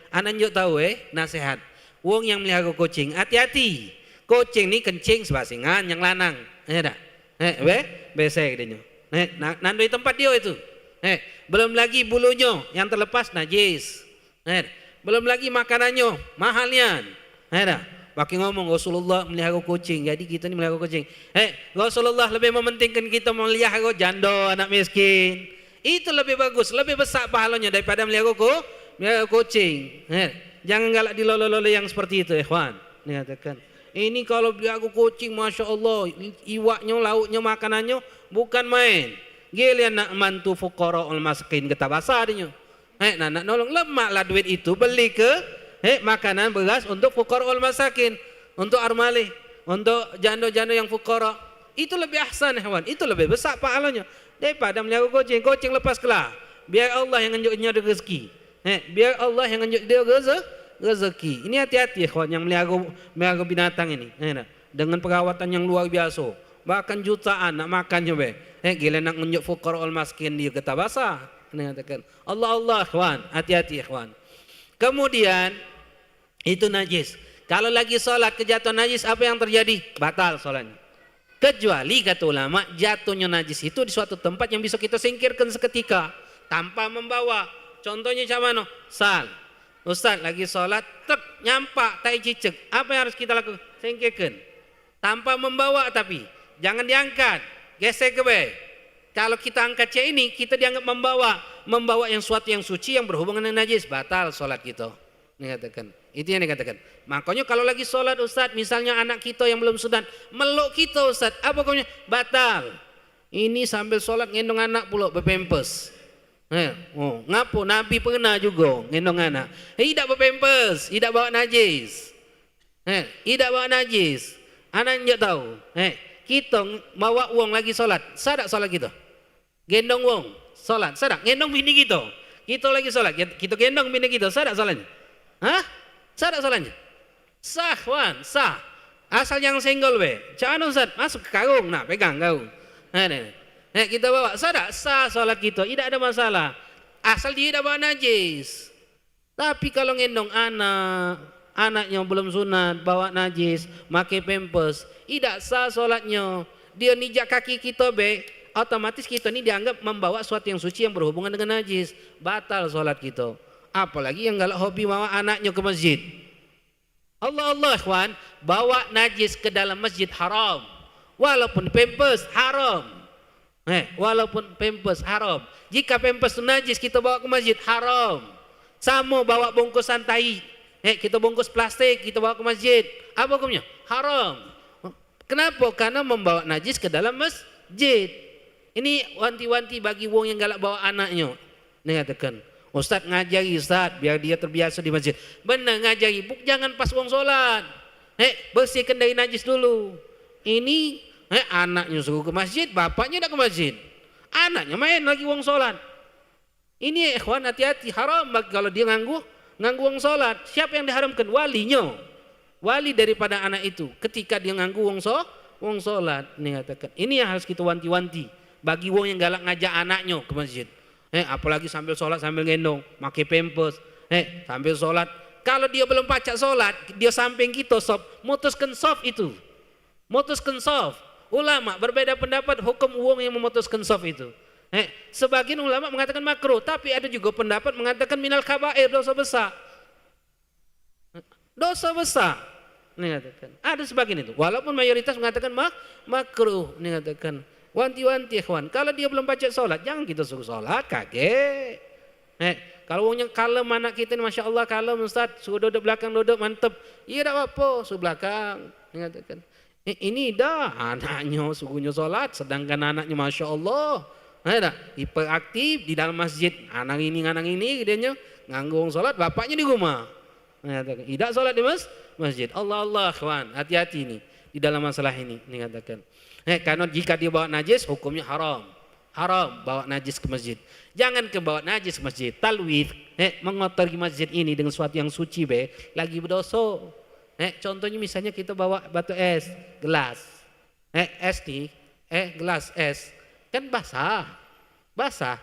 Anak juga tahu nasihat. Orang yang melihara kucing, hati-hati. Kucing ni kencing sebasingan yang lanang. Besek dia. Nandoi tempat dia itu. Belum lagi bulunya yang terlepas najis. Belum lagi makanannya mahalnya. Pakai ngomong Rasulullah melihara kucing. Jadi kita ni melihara kucing. Rasulullah lebih mementingkan kita melihara janda anak miskin. Itu lebih bagus, lebih besar pahalanya daripada melihara kucing. Jangan galak dilolo-lolo yang seperti itu, ikhwan. Ini katakan. Ini kalau melihara kucing, Masya Allah, iwaknya, lauknya, makanannya bukan main. Gilian nak mantu fuqara ul miskin kita basah dia. Nak nolong lemaklah duit itu beli ke makanan beras untuk fuqara ul masakin, untuk armali, untuk janda-janda yang fuqara. Itu lebih ahsan, ikhwan. Itu lebih besar pahalanya daripada melihara kucing. Kucing lepas kelah. Biar Allah yang nganjuknya rezeki. Biar Allah yang nganjuk dia rezeki. Ini hati-hati ikhwan yang melihara binatang ini. Dengan perawatan yang luar biasa. Bahkan jutaan nak makannya be. Gila nak nganjuk fuqara ul miskin dia kata basah. Katakan Allah ikhwan, hati-hati ikhwan. Kemudian itu najis. Kalau lagi solat kejatuhan najis, apa yang terjadi? Batal solatnya. Kecuali kata ulama jatuhnya najis itu di suatu tempat yang bisa kita singkirkan seketika tanpa membawa. Contohnya macam mana? Ustaz lagi solat, nyampak tai cicak. Apa yang harus kita lakukan? Singkirkan. Tanpa membawa tapi jangan diangkat, gesek ke be. Kalau kita angkat ini, kita dianggap membawa yang suatu yang suci yang berhubungan dengan najis, batal solat kita. Ini katakan. Itu yang dikatakan. Makanya kalau lagi solat Ustaz, misalnya anak kita yang belum sunat meluk kita Ustaz, apa hukumnya? Batal. Ini sambil solat ngendong anak pula berpempes. Ngapo Nabi pernah juga ngendong anak. Tidak berpempes, tidak bawa najis. Tidak bawa najis. Anak enggak tahu. Kita bawa uang lagi solat, sadak solat kita. Gendong uang, solat, sadak. Gendong bini kita. Kita lagi solat, kita gendong bini kita, sadak solatnya. Sadak solatnya. Sah, wan, sah. Asal jangan senggol be. Jangan Ustaz, masuk ke karung, nak pegang karung. Kita bawa, sadak sah solat kita, tidak ada masalah. Asal dia tidak bawa najis. Tapi kalau gendong anaknya belum sunat, bawa najis, pakai pempes, tidak sah solatnya. Dia nijak kaki kita be, otomatis kita ini dianggap membawa sesuatu yang suci yang berhubungan dengan najis. Batal solat kita. Apalagi yang galak hobi bawa anaknya ke masjid. Allah ikhwan, bawa najis ke dalam masjid haram. Walaupun pempes haram. Walaupun pempes haram. Jika pempes itu najis kita bawa ke masjid haram. Sama bawa bungkusan tai. Kita bungkus plastik kita bawa ke masjid. Apa hukumnya? Haram. Kenapa? Karena membawa najis ke dalam masjid. Ini wanti-wanti bagi wong yang galak bawa anaknya. Ini katakan, Ustaz ngajari Ustaz biar dia terbiasa di masjid. Benar ngajari, jangan pas wong solat. Bersihkan dari najis dulu. Ini anaknya suruh ke masjid, bapaknya tak ke masjid. Anaknya main lagi wong solat. Ini ikhwan hati-hati, haram kalau dia nganggu wong solat. Siapa yang diharamkan? Walinya. Wali daripada anak itu. Ketika dia nganggu wong solat, ini katakan. Ini yang harus kita wanti-wanti bagi wong yang galak ngajak anaknya ke masjid. Apalagi sambil solat sambil gendong, pakai pampers. Sambil solat. Kalau dia belum pacak solat, dia samping kita soft, mutuskan soft itu. Mutuskan soft. Ulama berbeda pendapat hukum wong yang memutuskan soft itu. Sebagian ulama mengatakan makruh, tapi ada juga pendapat mengatakan minal kabair, dosa besar. Dosa besar. Ini katakan. Ada sebagian itu. Walaupun mayoritas mengatakan makruh. Ini katakan. Wanti-wanti ikhwan. Kalau dia belum baca sholat, jangan kita suruh sholat, kaget. Kalau wongnya kalem anak kita, masya Allah kalem Ustaz, suruh duduk belakang, duduk mantep. Iya tak apa, suruh belakang. Ini katakan. Ini dah anaknya suruhnya sholat, sedangkan anaknya masya Allah. Hiperaktif di dalam masjid, anak ini dia nganggung sholat, bapaknya di rumah. Tidak sholat di masjid. Allah kawan, hati-hati nih di dalam masalah ini. Ini katakan. Karena jika dia bawa najis, hukumnya haram bawa najis ke masjid. Jangan bawa najis ke masjid. Talwith, mengotori masjid ini dengan sesuatu yang suci lagi berdosa. Contohnya misalnya kita bawa batu es, gelas, es nih, gelas es. Kan basah,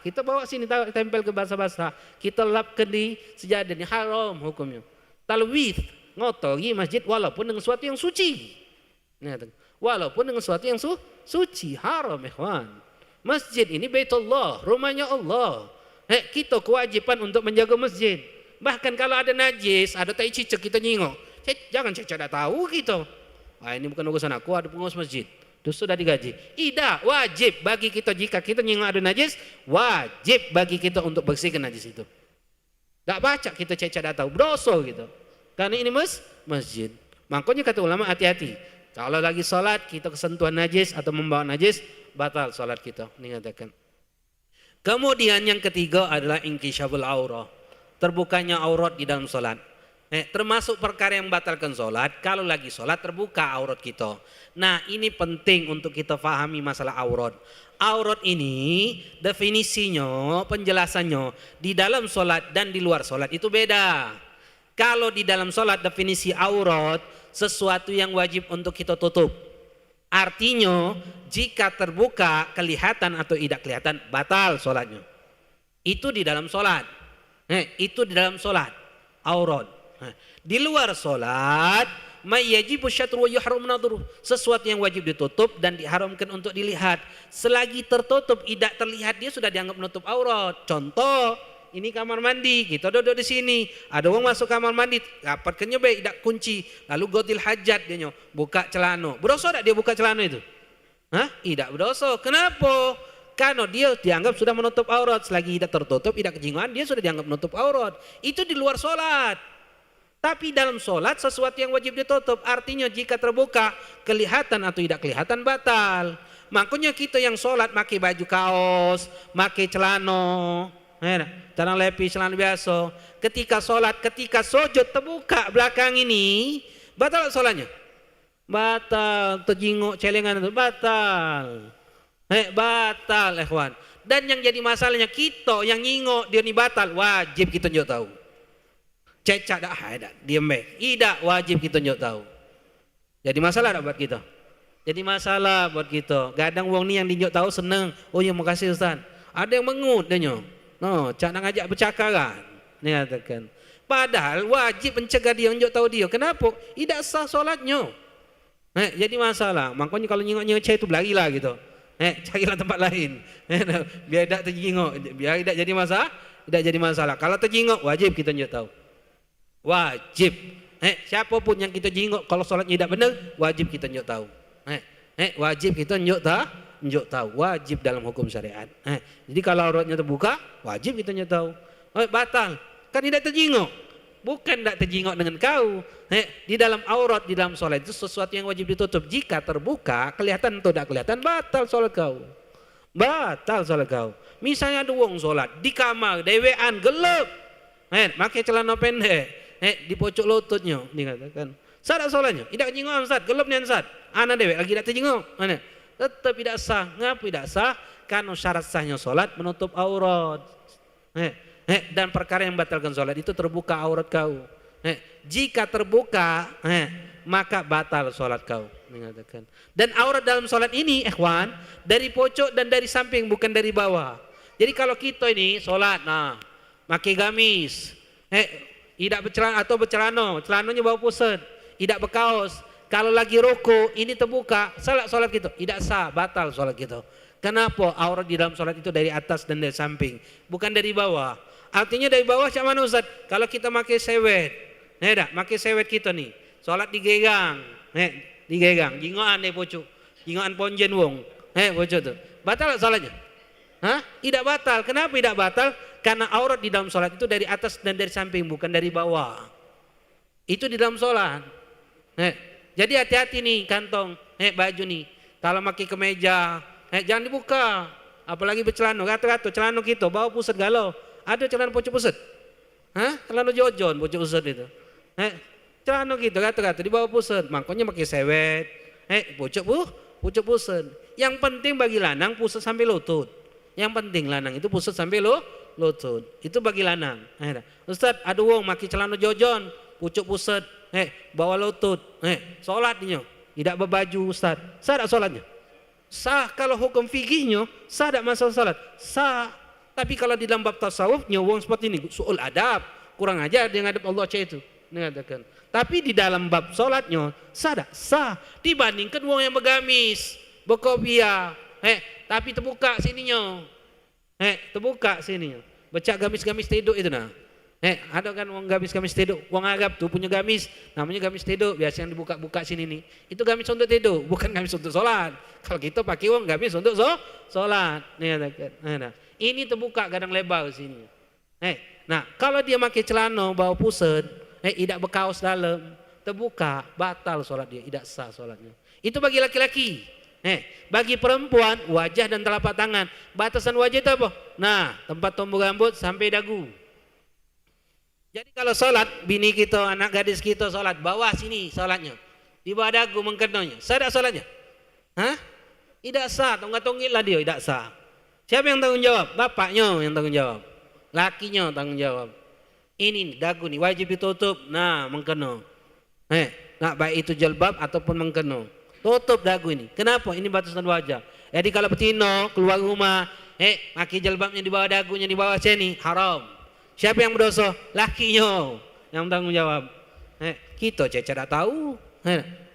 kita bawa sini tempel ke basah-basah, kita lapkan di sejadah, ini haram hukumnya. Talwith, ngotori masjid walaupun dengan sesuatu yang suci. Walaupun dengan sesuatu yang suci, haram ikhwan. Masjid ini Baitullah, rumahnya Allah. Kita kewajiban untuk menjaga masjid. Bahkan kalau ada najis, ada tai cicak, kita nyingok. Jangan cicak tak tahu kita. Ini bukan urusan aku, ada pengurus masjid. Terus sudah digaji. Tidak, wajib bagi kita jika kita nyingok ada najis, wajib bagi kita untuk bersihkan najis itu. Tak baca kita cecak tak tahu, berdosa gitu. Karena ini masjid. Makanya kata ulama hati-hati. Kalau lagi sholat kita kesentuhan najis atau membawa najis, batal sholat kita. Ini katakan. Kemudian yang ketiga adalah inkisyaful aurah. Terbukanya aurat di dalam sholat. Termasuk perkara yang membatalkan sholat, kalau lagi sholat terbuka aurat kita. Nah ini penting untuk kita fahami masalah aurat. Aurat ini definisinya, penjelasannya di dalam sholat dan di luar sholat itu beda. Kalau di dalam sholat definisi aurat sesuatu yang wajib untuk kita tutup. Artinya jika terbuka kelihatan atau tidak kelihatan batal sholatnya. Itu di dalam sholat. Itu di dalam sholat aurat. Di luar sholat mayyajibu syatru wa yuhram nadhru, sesuatu yang wajib ditutup dan diharamkan untuk dilihat. Selagi tertutup tidak terlihat dia sudah dianggap menutup aurat. Contoh, ini kamar mandi, kita duduk di sini, ada orang masuk kamar mandi, dapat kenyebek tidak kunci, lalu godil hajat dia buka celana. Berdosa tak dia buka celana itu? Tidak berdosa. Kenapa? Karena dia dianggap sudah menutup aurat. Selagi tidak tertutup, tidak kejinguan, dia sudah dianggap menutup aurat. Itu di luar sholat. Tapi dalam sholat sesuatu yang wajib ditutup, artinya jika terbuka kelihatan atau tidak kelihatan batal. Makanya kita yang sholat pakai baju kaos, pakai celana, celana lepis, celana biasa. Ketika sholat, ketika sujud terbuka belakang ini, batal sholatnya? Batal, terjinguk celengan itu batal. Batal ikhwan. Dan yang jadi masalahnya kita yang nyingok dia ni batal, wajib kita tunjuk tahu. Cecak dah, diam tidak wajib kita tunjuk tahu. Jadi masalah tak buat kita? Jadi masalah buat kita. Kadang wong ni yang tunjuk tahu senang. Oh ya makasih Ustaz. Ada yang mengut dia nyo. No, cak nak ngajak bercakaran. Ni katakan. Padahal wajib mencegah dia tunjuk tahu dia. Kenapa? Tidak sah solatnya. Jadi masalah. Makanya kalau nyingok-nyingok cek itu berlarilah gitu. Carilah tempat lain. Biar tidak terjingok. Biar tidak jadi masalah. Tidak jadi masalah. Kalau terjingok wajib kita tunjuk tahu. Wajib. Siapapun yang kita jingok kalau sholatnya tidak benar, wajib kita tunjuk tahu. Wajib kita tunjuk tahu. Wajib dalam hukum syariat. Jadi kalau auratnya terbuka, wajib kita tunjuk tahu. Batal. Kan tidak terjingok. bukan tidak terjengok dengan kau. Di dalam aurat, di dalam sholat itu sesuatu yang wajib ditutup. Jika terbuka, kelihatan atau tidak kelihatan, batal sholat kau. Batal sholat kau. Misalnya ada wong sholat di kamar, dewean, gelap, pakai celana pendek, di pojok lututnya, dikatakan sah tak sholatnya? Tidak terjengok Ustaz, gelap ni Ustaz. Anak dewek lagi tidak terjengok. Tetap tidak sah. Ngapa tidak sah? Karena syarat sahnya sholat menutup aurat. Dan perkara yang membatalkan sholat itu terbuka aurat kau. Jika terbuka, maka batal sholat kau. Mengatakan. Dan aurat dalam sholat ini, ikhwan, dari pojok dan dari samping, bukan dari bawah. Jadi kalau kita ini sholat, pakai gamis, tidak bercelana atau bercelana, celananya bawa pusat, tidak berkaos. Kalau lagi ruku, ini terbuka, salat sholat kita, tidak sah, batal sholat kita. Kenapa? Aurat di dalam sholat itu dari atas dan dari samping, bukan dari bawah. Artinya dari bawah macam mana Ustaz? Kalau kita pakai sewet, pakai sewet kita nih, sholat digegang, digegang, jingoan deh pocok, jingoan ponjen wong, pocok tu, batal sholatnya? Tidak batal. Kenapa tidak batal? Karena aurat di dalam sholat itu dari atas dan dari samping, bukan dari bawah. Itu di dalam sholat. Jadi hati-hati nih kantong, baju nih, kalau pakai kemeja, jangan dibuka, apalagi bercelana, kata-kata celana kita bawa pusat galau. Ada celana pocok pusat? Celana jojon pocok pusat itu. Celana gitu kata-kata dibawa pusat, makanya pakai sewet, pocok pusat. Yang penting bagi lanang pusat sampai lutut. Yang penting lanang itu pusat sampai lutut. Itu bagi lanang. Ustaz, ada wong pakai celana jojon, pucuk pusat, bawa lutut, sholat dia tidak berbaju Ustaz. Sah tak sholatnya? Sah kalau hukum fikihnya, sah tak masalah sholat? Sah. Tapi kalau di dalam bab tasawufnya, wong seperti ini, su'ul adab, kurang ajar dia ngadep Allah itu. Mengatakan. Tapi di dalam bab sholatnya, sah tak? Sah. Dibandingkan wong yang bergamis, berkopiah, tapi terbuka sininya, terbuka sininya, becak gamis-gamis teduk itu nah. Ada kan wong gamis-gamis teduk, wong Arab tuh punya gamis, namanya gamis teduk, biasa yang dibuka-buka sini nih. Itu gamis untuk teduk, bukan gamis untuk sholat. Kalau kita pakai wong gamis untuk sholat. Ini terbuka kadang lebar sini. Nah, kalau dia pakai celana bawa pusat, tidak berkaos dalam, terbuka, batal sholat dia, tidak sah sholatnya. Itu bagi laki-laki. Bagi perempuan, wajah dan telapak tangan. Batasan wajah itu apa? Nah, tempat tumbuh rambut sampai dagu. Jadi kalau sholat, bini kita, anak gadis kita sholat, bawah sini sholatnya, di bawah dagu mengkenanya, sah tak sholatnya? Tidak sah, tonggak-tonggit lah dia, tidak sah. Siapa yang tanggung jawab? Bapaknya yang tanggung jawab, lakinya tanggung jawab. Ini dagu nih wajib ditutup, nah mengkena. Nah baik itu jilbab ataupun mengkena, tutup dagu ini. Kenapa? Ini batasan wajah. Jadi kalau betina keluar rumah, pakai jilbabnya di bawah dagunya, di bawah sini, haram. Siapa yang berdosa? Lakinya yang tanggung jawab. Kita tidak tahu.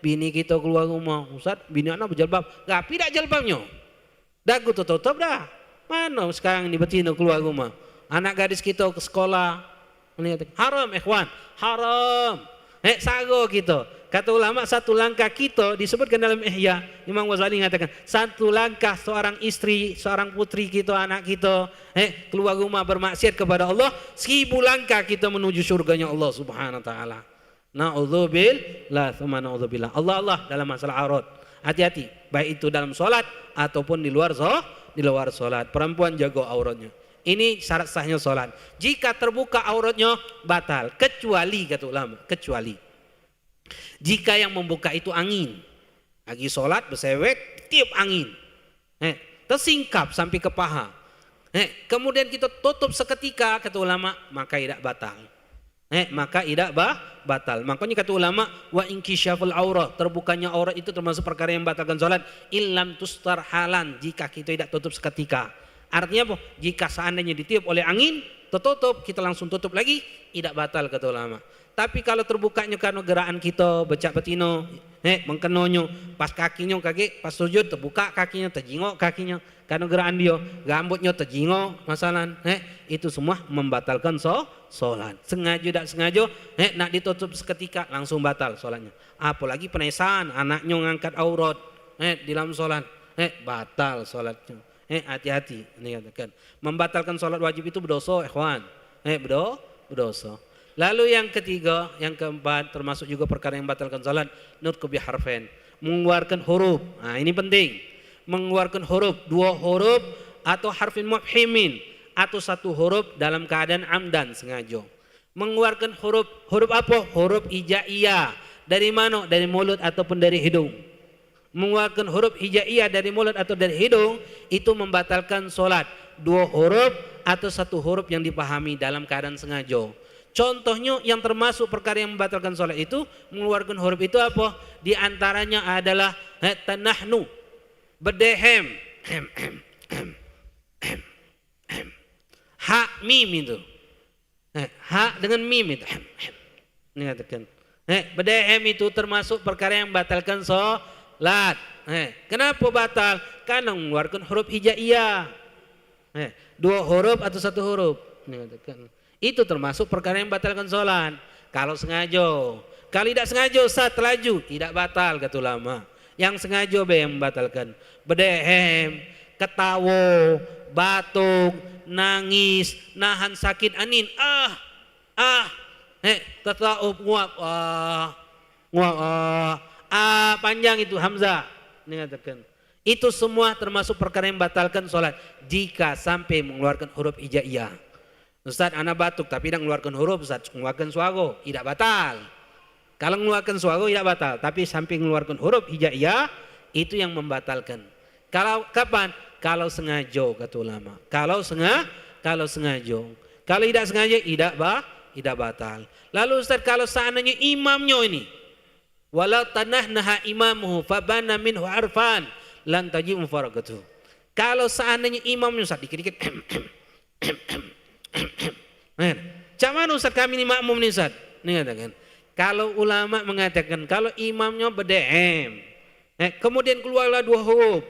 Bini kita keluar rumah, Ustaz, bini anak berjilbab, tapi tidak jilbabnya, dagu tutup dah. Mana sekarang ini betina keluar rumah, anak gadis kita ke sekolah, haram ikhwan, haram. Sago kita. Kata ulama satu langkah kita disebutkan dalam Ihya, Imam Ghazali mengatakan satu langkah seorang istri, seorang putri kita, anak kita keluar rumah bermaksiat kepada Allah, 1000 langkah kita menuju surganya Allah Subhanahu wa taala. Na'udzubillah, tsumma na'udzubillah. Allah dalam masalah aurat. Hati-hati, baik itu dalam sholat ataupun di luar sholat. Perempuan jaga auratnya. Ini syarat sahnya sholat. Jika terbuka auratnya batal, kecuali kata ulama, kecuali jika yang membuka itu angin, lagi sholat bersewek, tiup angin, tersingkap sampai ke paha, kemudian kita tutup seketika, kata ulama, maka tidak batal. Maka tidak batal. Makanya kata ulama, wa inkisyaful aurah, terbukanya aurat itu termasuk perkara yang batalkan sholat, illam tustar halan, jika kita tidak tutup seketika. Artinya apa? Jika seandainya ditiup oleh angin, tertutup, kita langsung tutup lagi, tidak batal kata ulama. Tapi kalau terbukanya karena gerakan kita, becak betino, mengkenonyo, pas kakinya kaget, pas sujud terbuka kakinya, terjingok kakinya, karena gerakan dia, rambutnya terjingok, masalah, itu semua membatalkan sholat. Sengaja tidak sengaja, nak ditutup seketika, langsung batal sholatnya. Apalagi penesan, anaknya ngangkat aurat, di dalam sholat, batal sholatnya. Hati-hati, ini katakan. Membatalkan sholat wajib itu berdosa, ikhwan. Berdosa. Lalu yang ketiga, yang keempat termasuk juga perkara yang batalkan salat, nutqu bi harfain, mengeluarkan huruf. Nah, ini penting. Mengeluarkan huruf, 2 huruf atau harfin mufhimin atau 1 huruf dalam keadaan amdan sengaja. Mengeluarkan huruf apa? Huruf hijaiyah. Dari mana? Dari mulut ataupun dari hidung. Mengeluarkan huruf hijaiyah dari mulut atau dari hidung itu membatalkan salat. 2 huruf atau 1 huruf yang dipahami dalam keadaan sengaja. Contohnya yang termasuk perkara yang membatalkan sholat itu mengeluarkan huruf itu apa? Di antaranya adalah tanahnu, berdehem, ha mim itu, ha dengan mim itu. Ini katakan, berdehem itu termasuk perkara yang membatalkan sholat. Kenapa batal? Karena mengeluarkan huruf hijaiyah, 2 huruf atau 1 huruf. Ini katakan. Itu termasuk perkara yang membatalkan sholat. Kalau sengaja, kalau tidak sengaja saat laju tidak batal kata ulama. Yang sengaja yang membatalkan. Berdehem, ketawa, batuk, nangis, nahan sakit anin, tetaup, nguap, panjang itu hamzah. Ini katakan. Itu semua termasuk perkara yang membatalkan sholat jika sampai mengeluarkan huruf hijaiyah. Ustaz, anak batuk tapi tidak mengeluarkan huruf, Ustaz, mengeluarkan suara, tidak batal. Kalau mengeluarkan suara tidak batal, tapi sampai mengeluarkan huruf hijaiyah itu yang membatalkan. Kalau kapan? Kalau sengaja kata ulama. Kalau sengaja, kalau tidak sengaja tidak batal. Lalu Ustaz, kalau seandainya imamnya ini walau tanahnaha imamuhu fabana minhu arfan lan tajib mufaraqatuh. Kalau seandainya imamnya Ustaz dikit-dikit cak mana Ustaz kami ini makmum nih Ustaz? Ini katakan. Kalau ulama mengatakan kalau imamnya berdehem, kemudian keluarlah 2 huruf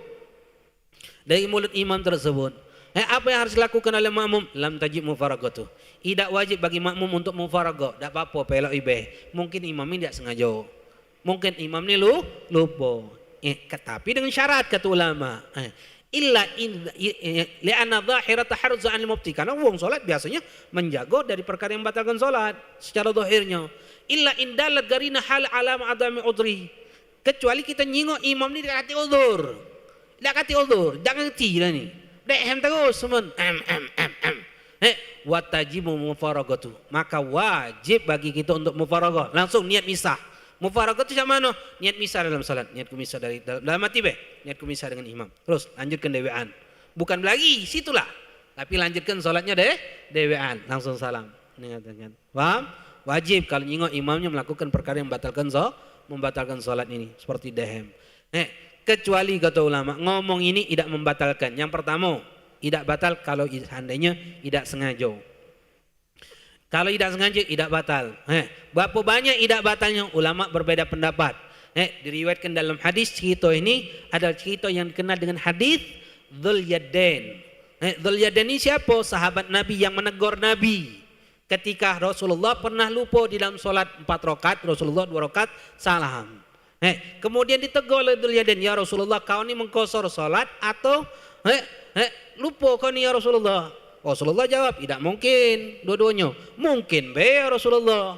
dari mulut imam tersebut. Apa yang harus dilakukan oleh makmum? Lam tajib mufaraqatuh. Tidak wajib bagi makmum untuk mufaraqah. Tak apa-apa pelak ibeh. Mungkin imam ini tidak sengaja. Mungkin imam ini lupa. Tapi dengan syarat kata ulama. Illa li'anna dhahira taharruz 'anil mubti, karena wong salat biasanya menjaga dari perkara yang membatalkan salat secara zahirnya. Illa indalat garina hal alam adami udri, kecuali kita nyingok imam ni dak kati udzur, jangan ngerti lah ni. Dehem terus semen. Wa tajibu mufaraqatu, maka wajib bagi kita untuk mufaraqah, langsung niat misah. Mufaraqah itu macam mana? Niat misah dalam salat, niat kumisah dari dalam hati niat kumisah dengan imam. Terus lanjutkan dewean. Bukan lagi situlah, tapi lanjutkan salatnya dewean, langsung salam. Ini katakan. Paham? Wajib kalau nyingok imamnya melakukan perkara yang membatalkan salat ini seperti dehem. Kecuali kata ulama, ngomong ini tidak membatalkan. Yang pertama, tidak batal kalau seandainya tidak sengaja. Kalau tidak sengaja tidak batal. Berapa banyak tidak batalnya? Ulama berbeda pendapat. Diriwayatkan dalam hadis cerita ini adalah cerita yang dikenal dengan hadis Dzul Yadain. Dzul Yadain ini siapa? Sahabat Nabi yang menegur Nabi ketika Rasulullah pernah lupa di dalam solat 4 rakaat, Rasulullah 2 rakaat salam. Kemudian ditegur oleh Dzul Yadain, ya Rasulullah, kau ini mengkosor solat atau lupa kau ini ya Rasulullah? Rasulullah jawab, tidak mungkin dua-duanya. Mungkin ya Rasulullah.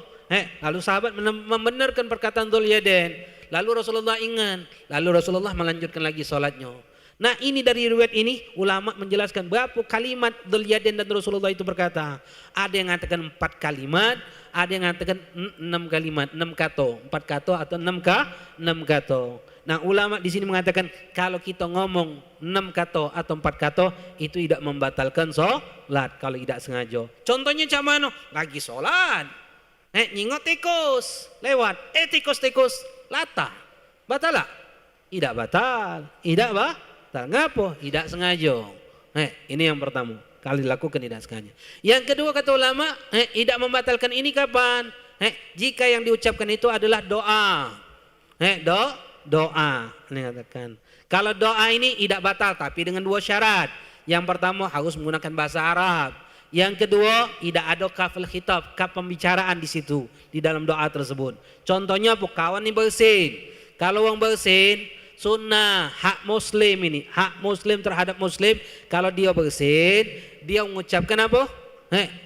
Lalu sahabat membenarkan perkataan Dzul Yadain. Lalu Rasulullah ingat. Lalu Rasulullah melanjutkan lagi solatnya. Nah, ini dari riwayat ini ulama menjelaskan berapa kalimat Dzul Yadain dan Rasulullah itu berkata. Ada yang mengatakan 4 kalimat, ada yang mengatakan 6 kalimat, 6 kata, 4 kata atau 6 kata. Nah, ulama di sini mengatakan kalau kita ngomong 6 kata atau 4 kata itu tidak membatalkan salat kalau tidak sengaja. Contohnya macam mana? Lagi salat. Nyingok tikus lewat. Tikus lata. Batal tak? Tidak batal. Tidak batal. Ngapa? Tidak sengaja. Ini yang pertama. Kalau dilakukan tidak sengaja. Yang kedua kata ulama, tidak membatalkan ini kapan? Jika yang diucapkan itu adalah doa. Doa, ini katakan. Kalau doa ini tidak batal tapi dengan 2 syarat. Yang pertama harus menggunakan bahasa Arab. Yang kedua tidak ada kaful khitab, kaf pembicaraan di situ di dalam doa tersebut. Contohnya kawan ini bersin. Kalau orang bersin sunnah hak muslim ini, hak muslim terhadap muslim. Kalau dia bersin, dia mengucapkan apa?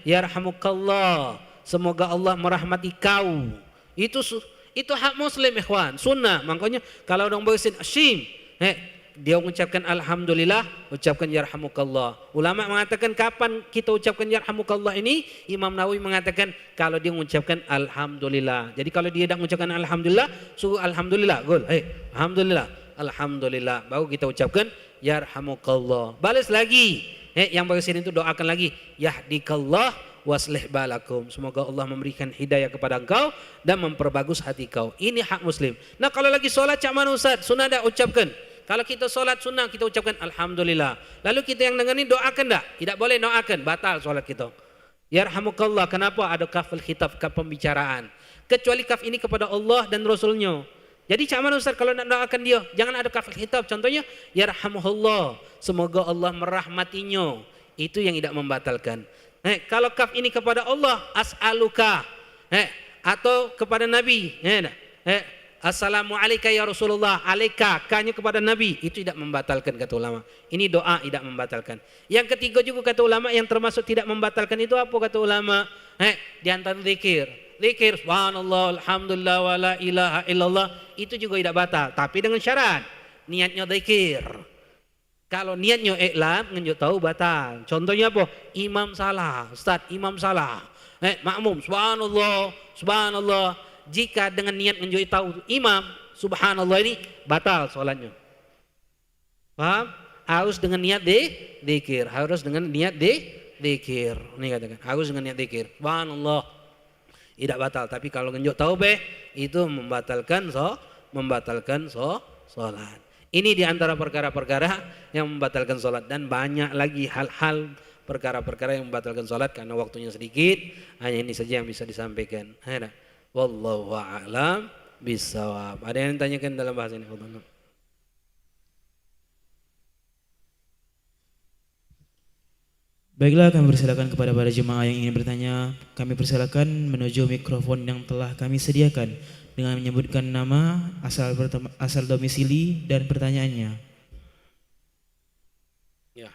Yarhamukallah, semoga Allah merahmati kau. Itu hak muslim ikhwan, sunnah. Makanya kalau orang bersin asyim, dia mengucapkan alhamdulillah, ucapkan yarhamukallah. Ulama mengatakan kapan kita ucapkan yarhamukallah ini? Imam Nawawi mengatakan kalau dia mengucapkan alhamdulillah. Jadi kalau dia tidak mengucapkan alhamdulillah, suruh alhamdulillah. Alhamdulillah, alhamdulillah. Baru kita ucapkan yarhamukallah. Balas lagi. Yang bersin itu doakan lagi, yahdikallah waslih balakum. Semoga Allah memberikan hidayah kepada engkau dan memperbagus hati kau. Ini hak muslim. Nah kalau lagi solat cak mana Ustaz? Sunnah dah ucapkan. Kalau kita solat sunnah kita ucapkan alhamdulillah. Lalu kita yang dengar ni doakan tak? Tidak boleh doakan, batal solat kita. Yarhamukallah. Kenapa ada kaful khitab, kaf pembicaraan? Kecuali kaf ini kepada Allah dan Rasulnya. Jadi cak mana Ustaz kalau nak doakan dia? Jangan ada kaful khitab. Contohnya yarhamuhullah. Semoga Allah merahmatinya. Itu yang tidak membatalkan. Kalau kaf ini kepada Allah, as'aluka, atau kepada Nabi, assalamualaikum ya Rasulullah, alaika, kanya kepada Nabi, itu tidak membatalkan kata ulama. Ini doa tidak membatalkan. Yang ketiga juga kata ulama yang termasuk tidak membatalkan itu apa kata ulama? Di antara zikir, subhanallah, alhamdulillah, wa la ilaha illallah, itu juga tidak batal. Tapi dengan syarat, niatnya zikir. Kalau niatnya iklan, ngenjuk tahu batal. Contohnya apa? Imam salah, Ustaz, imam salah. Makmum, subhanallah, subhanallah. Jika dengan niat ngenjuk tahu imam, subhanallah ini batal solatnya. Paham? Harus dengan niat dzikir, harus dengan niat dzikir. Ini katakan, harus dengan niat dzikir. Subhanallah. Tidak batal, tapi kalau ngenjuk tahu itu membatalkan solat. Ini di antara perkara-perkara yang membatalkan solat, dan banyak lagi hal-hal perkara-perkara yang membatalkan solat karena waktunya sedikit. Hanya ini saja yang bisa disampaikan. Wallahu a'lam bishawab. Ada yang tanyakan dalam bahasa ini? Baiklah, kami persilakan kepada para jemaah yang ingin bertanya. Kami persilakan menuju mikrofon yang telah kami sediakan dengan menyebutkan nama, asal domisili dan pertanyaannya. Ya.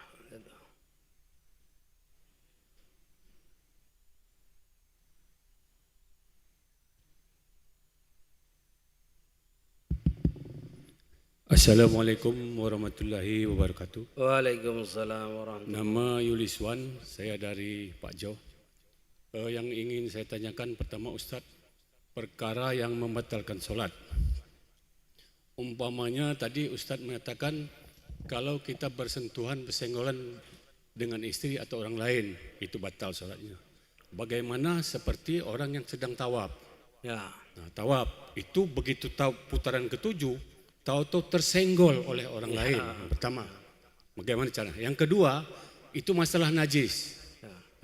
Assalamualaikum warahmatullahi wabarakatuh. Waalaikumsalam warahmatullahi wabarakatuh. Nama Yuliswan, saya dari Pak Jo. Yang ingin saya tanyakan pertama Ustadz, perkara yang membatalkan solat. Umpamanya tadi Ustadz mengatakan kalau kita bersenggolan dengan istri atau orang lain, itu batal solatnya. Bagaimana seperti orang yang sedang tawaf? Ya. Nah, tawaf itu begitu tahu putaran ketujuh, tahu-tahu tersenggol oleh orang lain. Yang pertama, bagaimana cara? Yang kedua, itu masalah najis.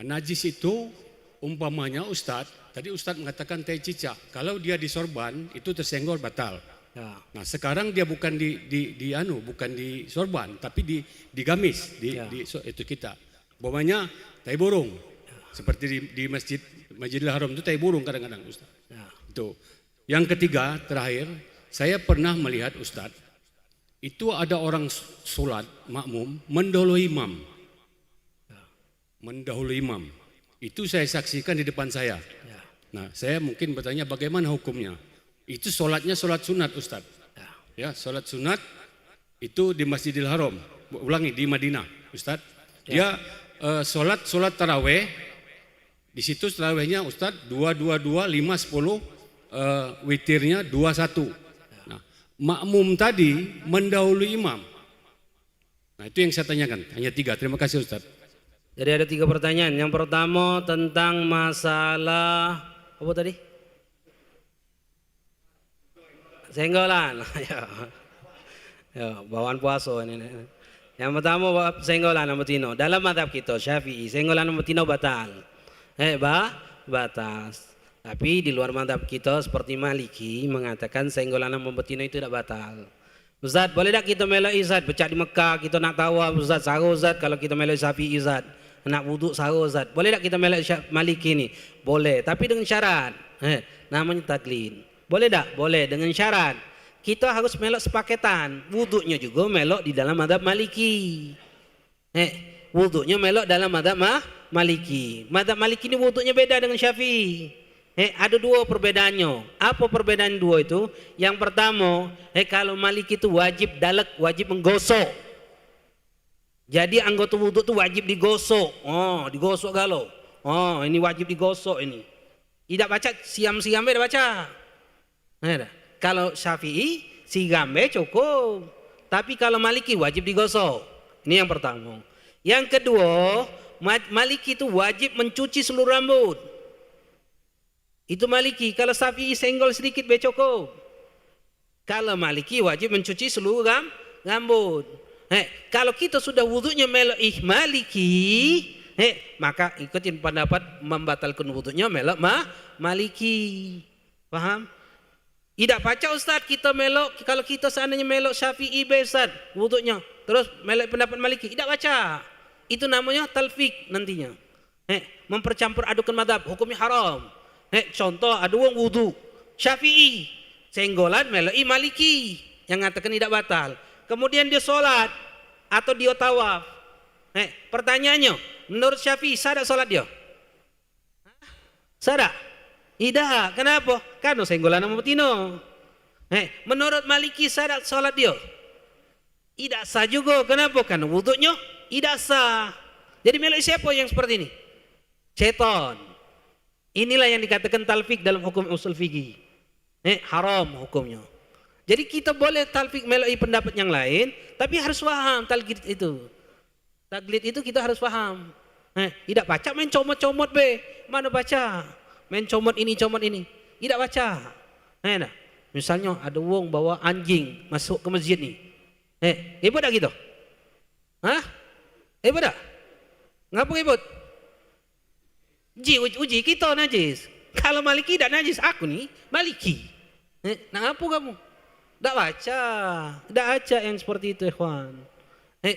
Najis itu umpamanya Ustadz, tadi Ustadz mengatakan teh cicak, kalau dia disorban itu tersenggol batal. Nah sekarang dia bukan bukan di sorban, tapi di gamis, itu kita. Umpamanya tai burung, seperti di Masjidil Haram itu tai burung kadang-kadang Ustadz. Itu. Yang ketiga terakhir, saya pernah melihat Ustadz, itu ada orang sholat makmum mendahului imam. Mendahului imam. Itu saya saksikan di depan saya. Nah saya mungkin bertanya bagaimana hukumnya. Itu sholatnya sholat sunat Ustadz. Ya, sholat sunat itu di Masjidil Haram. Ulangi, di Madinah Ustadz. Dia sholat taraweh. Di situ tarawehnya Ustadz 2, 5, 10. Witirnya 2, 1. Nah, makmum tadi mendahului imam. Nah itu yang saya tanyakan. Hanya 3. Terima kasih Ustadz. Jadi ada 3 pertanyaan. Yang pertama tentang masalah apa tadi? Senggolan. Ya, bawaan puasa ini. Yang pertama senggolan sama tino. Dalam mazhab kita Syafi'i, senggolan sama tino batal. Batal. Tapi di luar mazhab kita seperti Maliki mengatakan senggolan sama betina itu tidak batal. Ustaz, boleh tak kita melok Ustaz becak di Mekah, kita nak tawaf Ustaz, sahur Ustaz, kalau kita melok Syafi'i Ustaz, nak wuduk sahur Ustaz. Boleh tak kita melok Maliki ni? Boleh, tapi dengan syarat. Namanya taklid. Boleh tak? Boleh, dengan syarat kita harus melok sepaketan. Wuduknya juga melok di dalam mazhab Maliki. Wuduknya melok dalam mazhab Maliki. Mazhab Maliki ini wudunya beda dengan Syafi'i. Ada dua perbedaannya. Apa perbedaan dua itu? Yang pertama, kalau Maliki itu wajib dalek, wajib menggosok. Jadi anggota wudhu itu wajib digosok. Oh, digosok galau. Oh, ini wajib digosok ini. Tidak baca siam-siam tidak baca. Kalau Syafi'i sigambe cukup. Tapi kalau Maliki wajib digosok. Ini yang pertama. Yang kedua, Maliki itu wajib mencuci seluruh rambut. Itu Maliki. Kalau Syafi'i senggol sedikit be cukup. Kalau Maliki wajib mencuci seluruh rambut. Kalau kita sudah wudhunya melok Maliki, maka ikutin pendapat membatalkan wudhunya melok Maliki. Paham? Tidak baca Ustaz kita melok, kalau kita seandainya melok Syafi'i be Ustaz wudhunya, terus melok pendapat Maliki, tidak baca. Itu namanya talfik nantinya. Mempercampur adukan madhab, hukumnya haram. Contoh ada wong wudhu Syafi'i, senggolan melok Maliki yang mengatakan tidak batal. Kemudian dia sholat atau dia tawaf. Pertanyaannya, menurut Syafi'i sah tak sholat dia? Sah tak? Tidak. Kenapa? Karena senggolan sama betino. Menurut Maliki sah tak sholat dia? Tidak sah juga. Kenapa? Karena wudhunya tidak sah. Jadi melek siapa yang seperti ini? Setan. Inilah yang dikatakan talfik dalam hukum usul fikih. Haram hukumnya. Jadi kita boleh talfik melalui pendapat yang lain, tapi harus paham taklid itu. Taklid itu kita harus paham. Tidak baca main comot-comot be. Mana baca? Main comot ini, comot ini. Tidak baca. Misalnya ada wong bawa anjing masuk ke masjid nih. Ibut tak gitu? Ibut tak? Ngapa ibut? Uji kita najis. Kalau Maliki tidak najis, aku nih Maliki. Nah apa kamu? Tak baca, tak baca yang seperti itu ikhwan.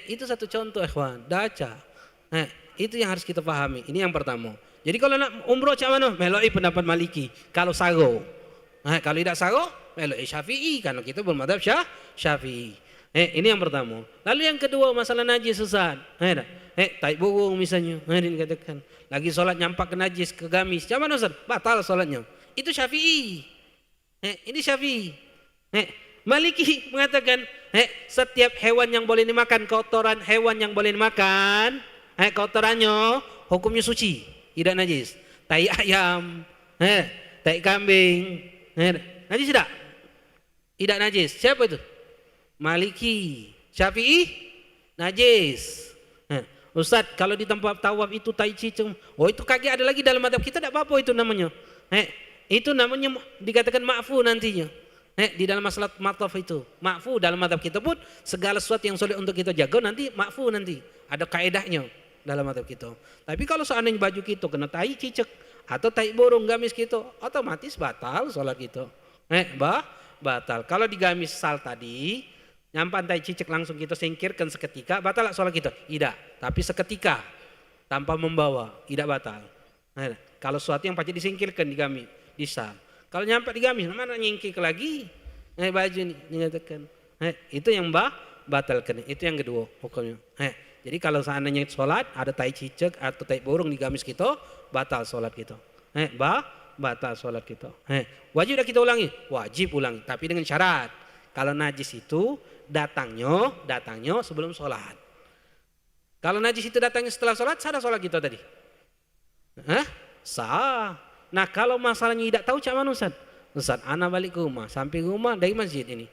Itu satu contoh ikhwan, tak baca. Itu yang harus kita pahami. Ini yang pertama. Jadi kalau nak umroh macam mana? Meloi pendapat Maliki. Kalau sago, kalau tidak sago, meloi Syafi'i. Karena kita bermadhab Syafi'i. Ini yang pertama. Lalu yang kedua masalah najis Ustaz. Tai burung misalnya. Dikatakan lagi sholat nyampak ke najis ke gamis. Macam mana Ustaz? Batal sholatnya. Itu Syafi'i. Ini Syafi'i. Maliki mengatakan setiap hewan yang boleh dimakan, kotoran hewan yang boleh dimakan, kotorannya hukumnya suci, tidak najis. Tai ayam, tai kambing, najis tidak? Tidak najis. Siapa itu? Maliki. Syafi'i najis. Ustaz, kalau di tempat tawaf itu tai cicing, itu kaki ada lagi dalam madhab kita, tidak apa-apa itu namanya. Itu namanya dikatakan ma'fu nantinya. Di dalam masalah mataf itu ma'fu dalam madhab kita pun segala sesuatu yang sulit untuk kita jaga nanti ma'fu nanti ada kaedahnya dalam madhab kita. Tapi kalau seandainya baju kita kena tai cicak atau tai burung gamis kita otomatis batal sholat kita. Batal. Kalau di gamis sal tadi nyampan tai cicak langsung kita singkirkan seketika, batal sholat kita? Tidak. Tapi seketika tanpa membawa tidak batal. Kalau sesuatu yang pasti disingkirkan di gamis di sal. Kalau nyampe di gamis, mana nyingkir lagi? Baju ini dikatakan. Itu yang batalkan. Itu yang kedua hukumnya. Jadi kalau seandainya sholat ada tai cicak atau tai burung di gamis kita, batal sholat kita. Batal sholat kita. Wajib dah kita ulangi? Wajib ulangi. Tapi dengan syarat. Kalau najis itu datangnya sebelum sholat. Kalau najis itu datangnya setelah sholat, sah sholat kita tadi? Sah. Nah kalau masalahnya tidak tahu cak mana Ustaz, ana balik ke rumah, sampai ke rumah dari masjid ini.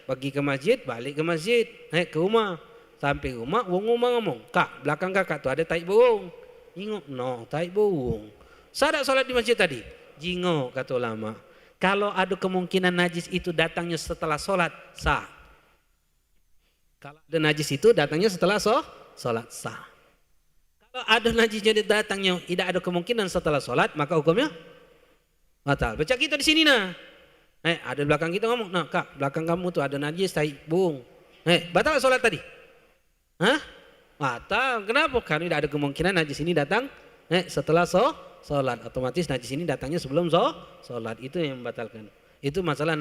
Pergi ke masjid, balik ke masjid, ke rumah. Sampai rumah, wong rumah ngomong, Kak, belakang kakak tu ada tai burung. Jingok, no, tai burung. Saya tak sholat di masjid tadi? Jingok, kata ulama. Kalau ada kemungkinan najis itu datangnya setelah sholat, sah. Kalau ada najis itu datangnya setelah sholat, sah. Kalau ada najisnya datangnya tidak ada kemungkinan setelah sholat, maka hukumnya batal. Baca kita di sini nah. Ada belakang kita ngomong, nah Kak, belakang kamu tuh ada najis tai burung. Batal sholat tadi? Batal. Kenapa? Karena tidak ada kemungkinan najis ini datang setelah sholat. Otomatis najis ini datangnya sebelum sholat. Itu yang membatalkan. Itu masalah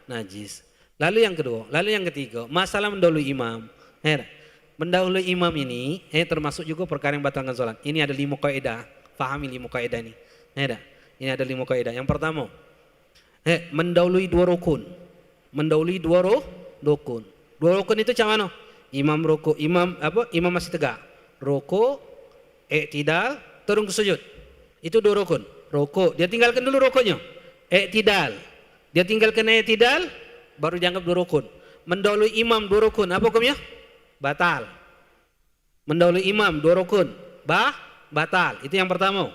najis. Lalu yang kedua, lalu yang ketiga, masalah mendahului imam. Mendahului imam ini termasuk juga perkara yang batalkan salat. Ini ada 5 kaidah. Fahami 5 kaidah ini. Ini ada 5 kaidah. Yang pertama, mendahului 2 rukun. Mendahului 2 rukun. 2 rukun itu macam mana? Imam rukuk, imam masih tegak. Rukuk, i'tidal, turun ke sujud. Itu 2 rukun. Rukuk, dia tinggalkan dulu rukuknya. I'tidal. Dia tinggalkan i'tidal, baru dianggap 2 rukun. Mendahului imam 2 rukun, apa hukumnya? Batal. Mendahului imam 2 rukun, batal. Itu yang pertama.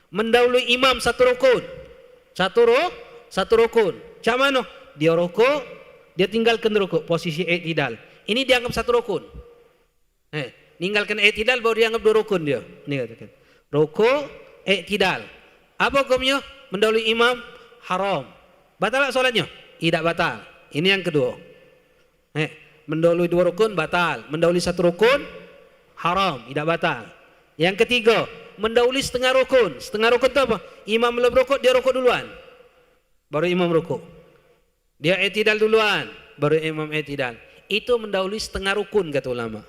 Mendahului imam 1 rukun. Satu rukun. Macam mana? Dia rukuk, dia tinggalkan rukuk, posisi i'tidal. Ini dianggap 1 rukun. Ninggalkan i'tidal baru dianggap 2 rukun dia. Ini katakan. Rukuk, i'tidal. Apa hukumnya? Mendahului imam haram. Batal tak solatnya? Tidak batal. Ini yang kedua. Mendahului 2 rukun batal. Mendahului 1 rukun haram, tidak batal. Yang ketiga, mendahului setengah rukun. Setengah rukun itu apa? Imam belum rukuk, dia rukuk duluan. Baru imam rukuk. Dia i'tidal duluan, baru imam i'tidal. Itu mendahului setengah rukun kata ulama.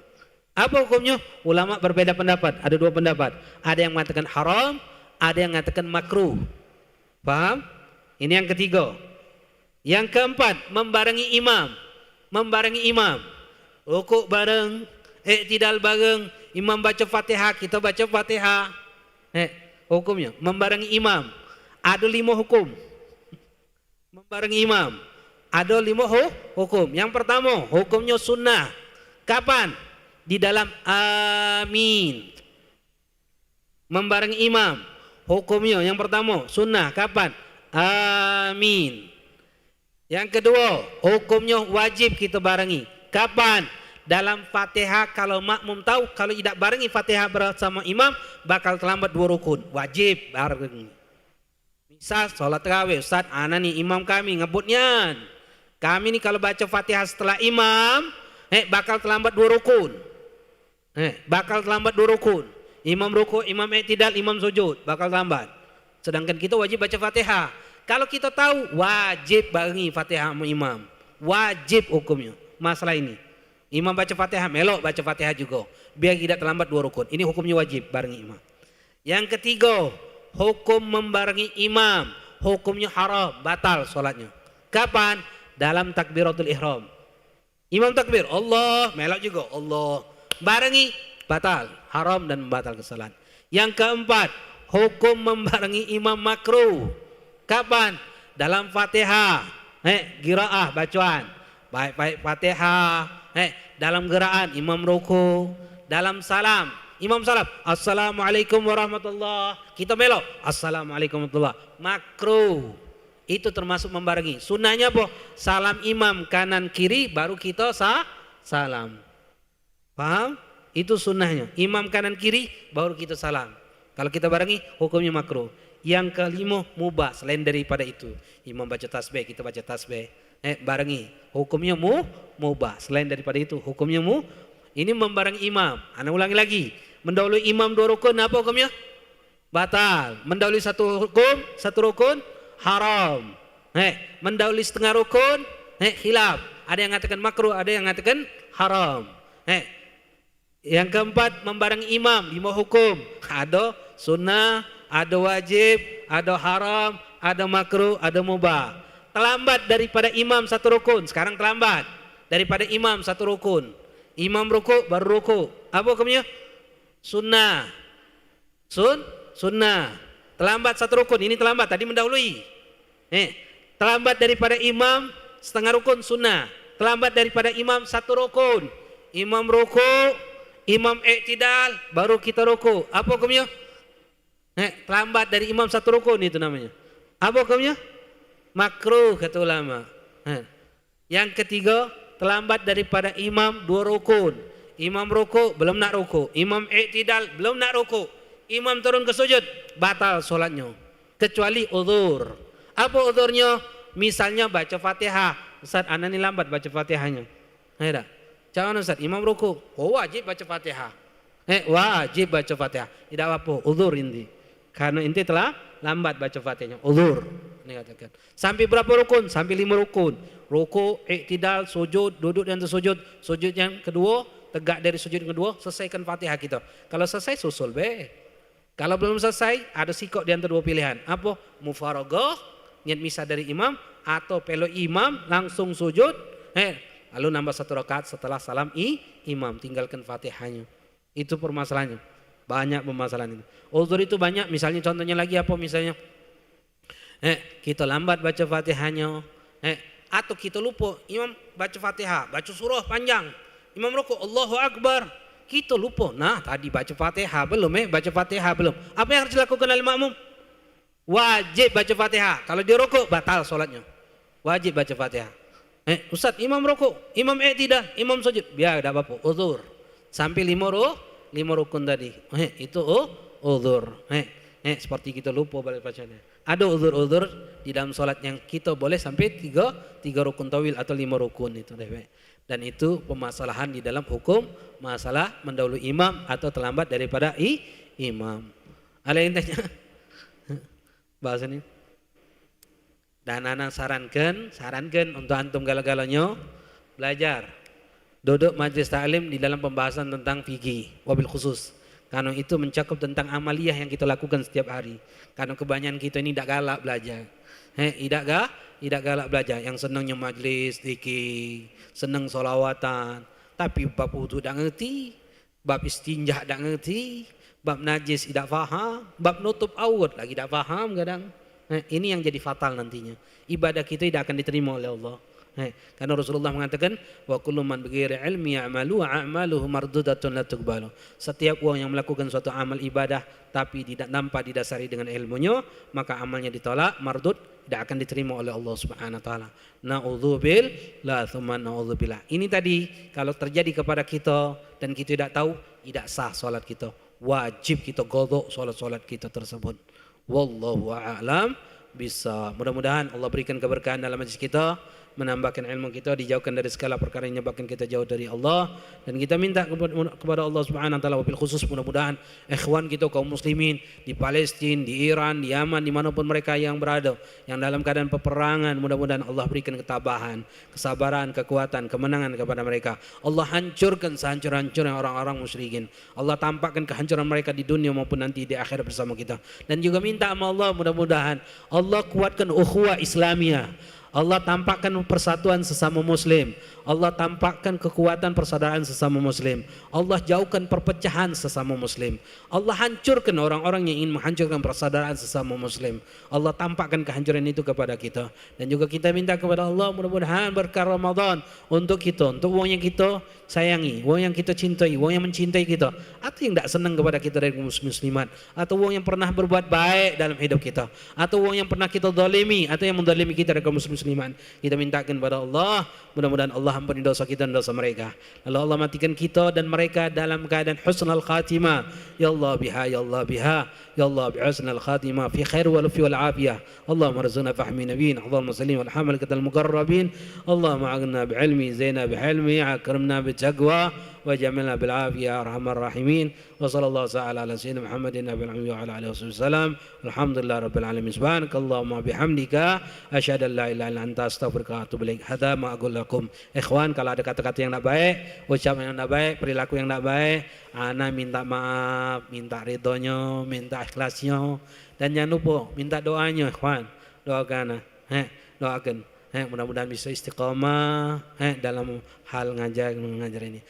Apa hukumnya? Ulama berbeda pendapat. Ada 2 pendapat. Ada yang mengatakan haram, ada yang mengatakan makruh. Paham? Ini yang ketiga. Yang keempat, membarengi imam. Membarengi imam. Rukuk bareng, i'tidal bareng, imam baca Fatihah, kita baca Fatihah. Hukumnya membarengi imam. Ada 5 hukum. Membarengi imam. Ada 5 hukum. Yang pertama, hukumnya sunnah. Kapan? Di dalam amin. Membarengi imam. Hukumnya yang pertama, sunnah. Kapan? Amin. Yang kedua, hukumnya wajib kita barengi. Kapan? Dalam Fatihah, kalau makmum tahu, kalau tidak barengi Fatihah bersama imam, bakal terlambat 2 rukun. Wajib barengi. Misal sholat tarawih, Ustaz, ana nih imam kami ngebutnya. Kami nih kalau baca Fatihah setelah imam, bakal terlambat 2 rukun. Bakal terlambat 2 rukun. Imam rukuk, imam i'tidal, imam sujud, bakal terlambat. Sedangkan kita wajib baca Fatihah. Kalau kita tahu, wajib barengi Fatihah sama imam. Wajib hukumnya. Masalah ini. Imam baca Fatihah, melok baca Fatihah juga. Biar tidak terlambat 2 rukun. Ini hukumnya wajib barengi imam. Yang ketiga, hukum membarengi imam. Hukumnya haram, batal solatnya. Kapan? Dalam takbiratul ihram. Imam takbir, Allah, melok juga, Allah. Barengi, batal. Haram dan membatalkan salat. Yang keempat, hukum membarengi imam makruh. Kapan? Dalam Fatihah, qiraah bacaan. Baik Fatihah, dalam geraan imam ruku, dalam salam, imam salam, Assalamualaikum warahmatullah. Kita melok, Assalamualaikum warahmatullah. Makruh. Itu termasuk membarengi. Sunnahnya apa? Salam imam kanan kiri baru kita salam. Paham? Itu sunnahnya. Imam kanan kiri baru kita salam. Kalau kita barengi hukumnya makruh. Yang kelima, mubah selain daripada itu. Imam baca tasbih, kita baca tasbih. Barengi. Hukumnya mubah. Selain daripada itu, hukumnya ini membarengi imam. Ana ulangi lagi. Mendahului imam 2 rukun, apa hukumnya? Batal. Mendahului 1 rukun, haram. Mendahului setengah rukun, khilaf. Ada yang mengatakan makruh, ada yang mengatakan haram. Yang keempat, membarengi imam 5 hukum. Ada sunnah, ada wajib, ada haram, ada makruh, ada mubah. Terlambat daripada imam 1 rukun. Sekarang terlambat daripada imam 1 rukun. Imam rukuk baru rukuk. Apa hukumnya? Sunnah. Sunnah. Terlambat 1 rukun. Ini terlambat. Tadi mendahului. Terlambat daripada imam setengah rukun sunnah. Terlambat daripada imam 1 rukun. Imam rukuk, imam i'tidal, baru kita rukuk. Apa hukumnya? Terlambat dari imam 1 rukun itu namanya. Apa hukumnya? Makruh kata ulama. Yang ketiga, terlambat daripada imam 2 rukun. Imam rukuk belum nak rukuk. Imam i'tidal belum nak rukuk. Imam turun ke sujud, batal solatnya. Kecuali uzur. Apa uzurnya? Misalnya baca Fatihah. Ustaz, ana ni lambat baca Fatihahnya. Jangan Ustaz, imam rukuk. Oh, wajib baca Fatihah. Wajib baca Fatihah. Tidak apa-apa, uzur inti. Karena inti telah lambat baca Fatihahnya. Uzur. Ini katakan. Sampai berapa rukun? Sampai 5 rukun. Rukuk, i'tidal, sujud, duduk dan tersujud. Sujud yang kedua, tegak dari sujud yang kedua, selesaikan Fatihah kita. Kalau selesai susul be. Kalau belum selesai, ada sikok di antara dua pilihan. Apa? Mufaragah, niat misah dari imam, atau pelo imam langsung sujud, lalu nambah 1 rakaat setelah salam imam, tinggalkan Fatihahnya. Itu permasalahannya. Banyak permasalahan itu. Uzur itu banyak, misalnya contohnya lagi apa misalnya? Kita lambat baca Fatihahnya, atau kita lupa imam baca Fatihah, baca surah panjang. Imam rukuk Allahu Akbar, kita lupa. Nah, tadi baca Fatihah belum baca Fatihah belum. Apa yang harus dilakukan oleh makmum? Wajib baca Fatihah. Kalau dia rukuk batal solatnya. Wajib baca Fatihah. Ustaz, imam rukuk, imam tidak, imam sujud. Biar tidak apa-apa, uzur. Sampai 5 rukun tadi. Itu uzur. Seperti kita lupa balik bacanya. Ada uzur-uzur di dalam solat yang kita boleh sampai 3 rukun tawil atau 5 rukun itu. Dan itu permasalahan di dalam hukum masalah mendahului imam atau terlambat daripada imam. Ada yang tanya? Bahasa ini. Dan anak sarankan untuk antum gala-galanya belajar. Duduk majlis ta'lim di dalam pembahasan tentang fikih wabil khusus. Karena itu mencakup tentang amaliyah yang kita lakukan setiap hari. Karena kebanyakan kita ini tidak galak belajar. Tidak galak belajar. Yang senangnya majlis, zikir, senang solawatan. Tapi bab wudu tidak ngerti, bab istinja tidak ngerti, bab najis tidak faham, bab nutup aurat lagi tidak faham kadang. Ini yang jadi fatal nantinya. Ibadah kita tidak akan diterima oleh Allah. Karena Rasulullah mengatakan wa kullu man bighairi ilmi ya'malu wa a'maluhu mardudatun la tuqbalu. Setiap orang yang melakukan suatu amal ibadah tapi tidak nampak didasari dengan ilmunya, maka amalnya ditolak, mardud, tidak akan diterima oleh Allah Subhanahu wa taala. Na'udzubillah tsumma na'udzubillah. Ini tadi kalau terjadi kepada kita dan kita tidak tahu, tidak sah salat kita. Wajib kita qadha salat-salat kita tersebut. Wallahu a'lam bisa. Mudah-mudahan Allah berikan keberkahan dalam majlis kita, menambahkan ilmu kita, dijauhkan dari segala perkara yang menyebabkan kita jauh dari Allah, dan kita minta kepada Allah Subhanahu wa taala wabil khusus mudah-mudahan ikhwan kita kaum muslimin di Palestina, di Iran, di Yaman, dimanapun mereka yang berada, yang dalam keadaan peperangan, mudah-mudahan Allah berikan ketabahan, kesabaran, kekuatan, kemenangan kepada mereka. Allah hancurkan sehancur-hancurnya orang-orang musyrikin. Allah tampakkan kehancuran mereka di dunia maupun nanti di akhirat bersama kita. Dan juga minta sama Allah mudah-mudahan Allah kuatkan ukhuwah Islamiyah. Allah tampakkan persatuan sesama muslim. Allah tampakkan kekuatan persaudaraan sesama muslim. Allah jauhkan perpecahan sesama muslim. Allah hancurkan orang-orang yang ingin menghancurkan persaudaraan sesama muslim. Allah tampakkan kehancuran itu kepada kita. Dan juga kita minta kepada Allah mudah-mudahan berkah Ramadan untuk kita, untuk orang yang kita sayangi, orang yang kita cintai, orang yang mencintai kita, atau yang tidak senang kepada kita dari muslimat, atau orang yang pernah berbuat baik dalam hidup kita, atau orang yang pernah kita zalimi, atau yang menzalimi kita dari musliman. Kita mintakan kepada Allah, mudah-mudahan Allah ampuni dosa kita dan dosa mereka. Lalu Allah matikan kita dan mereka dalam keadaan husnul khatimah. Ya Allah biha, ya Allah biha, ya Allah bi husnul khatimah fi khair wal afiyah. Allahumma rizqna fahmi nabiyyin, Allahumma sallim wal hamalatul muqarrabin. Allahumma aghna bi ilmi, zaina bi hilmi, akrimna bi taqwa وجملنا بالعافية يا أرحم الراحمين وصلى الله تعالى على سيدنا محمد النبي الأمي وعلى آله وصحبه وسلم الحمد لله رب العالمين سبحانك اللهم وبحمدك أشهد أن لا إله إلا أنت أستغفرك وأتوب إليك. هذا ما أقول لكم. Ikhwan, kalau ada kata-kata yang tidak baik, ucapan yang tidak baik, perilaku yang tidak baik, ana minta maaf, minta ridhonya, minta ikhlasnya, dan jangan lupa minta doanya. Ikhwan, doakan, doakan, mudah-mudahan bisa istiqamah dalam hal mengajar ini.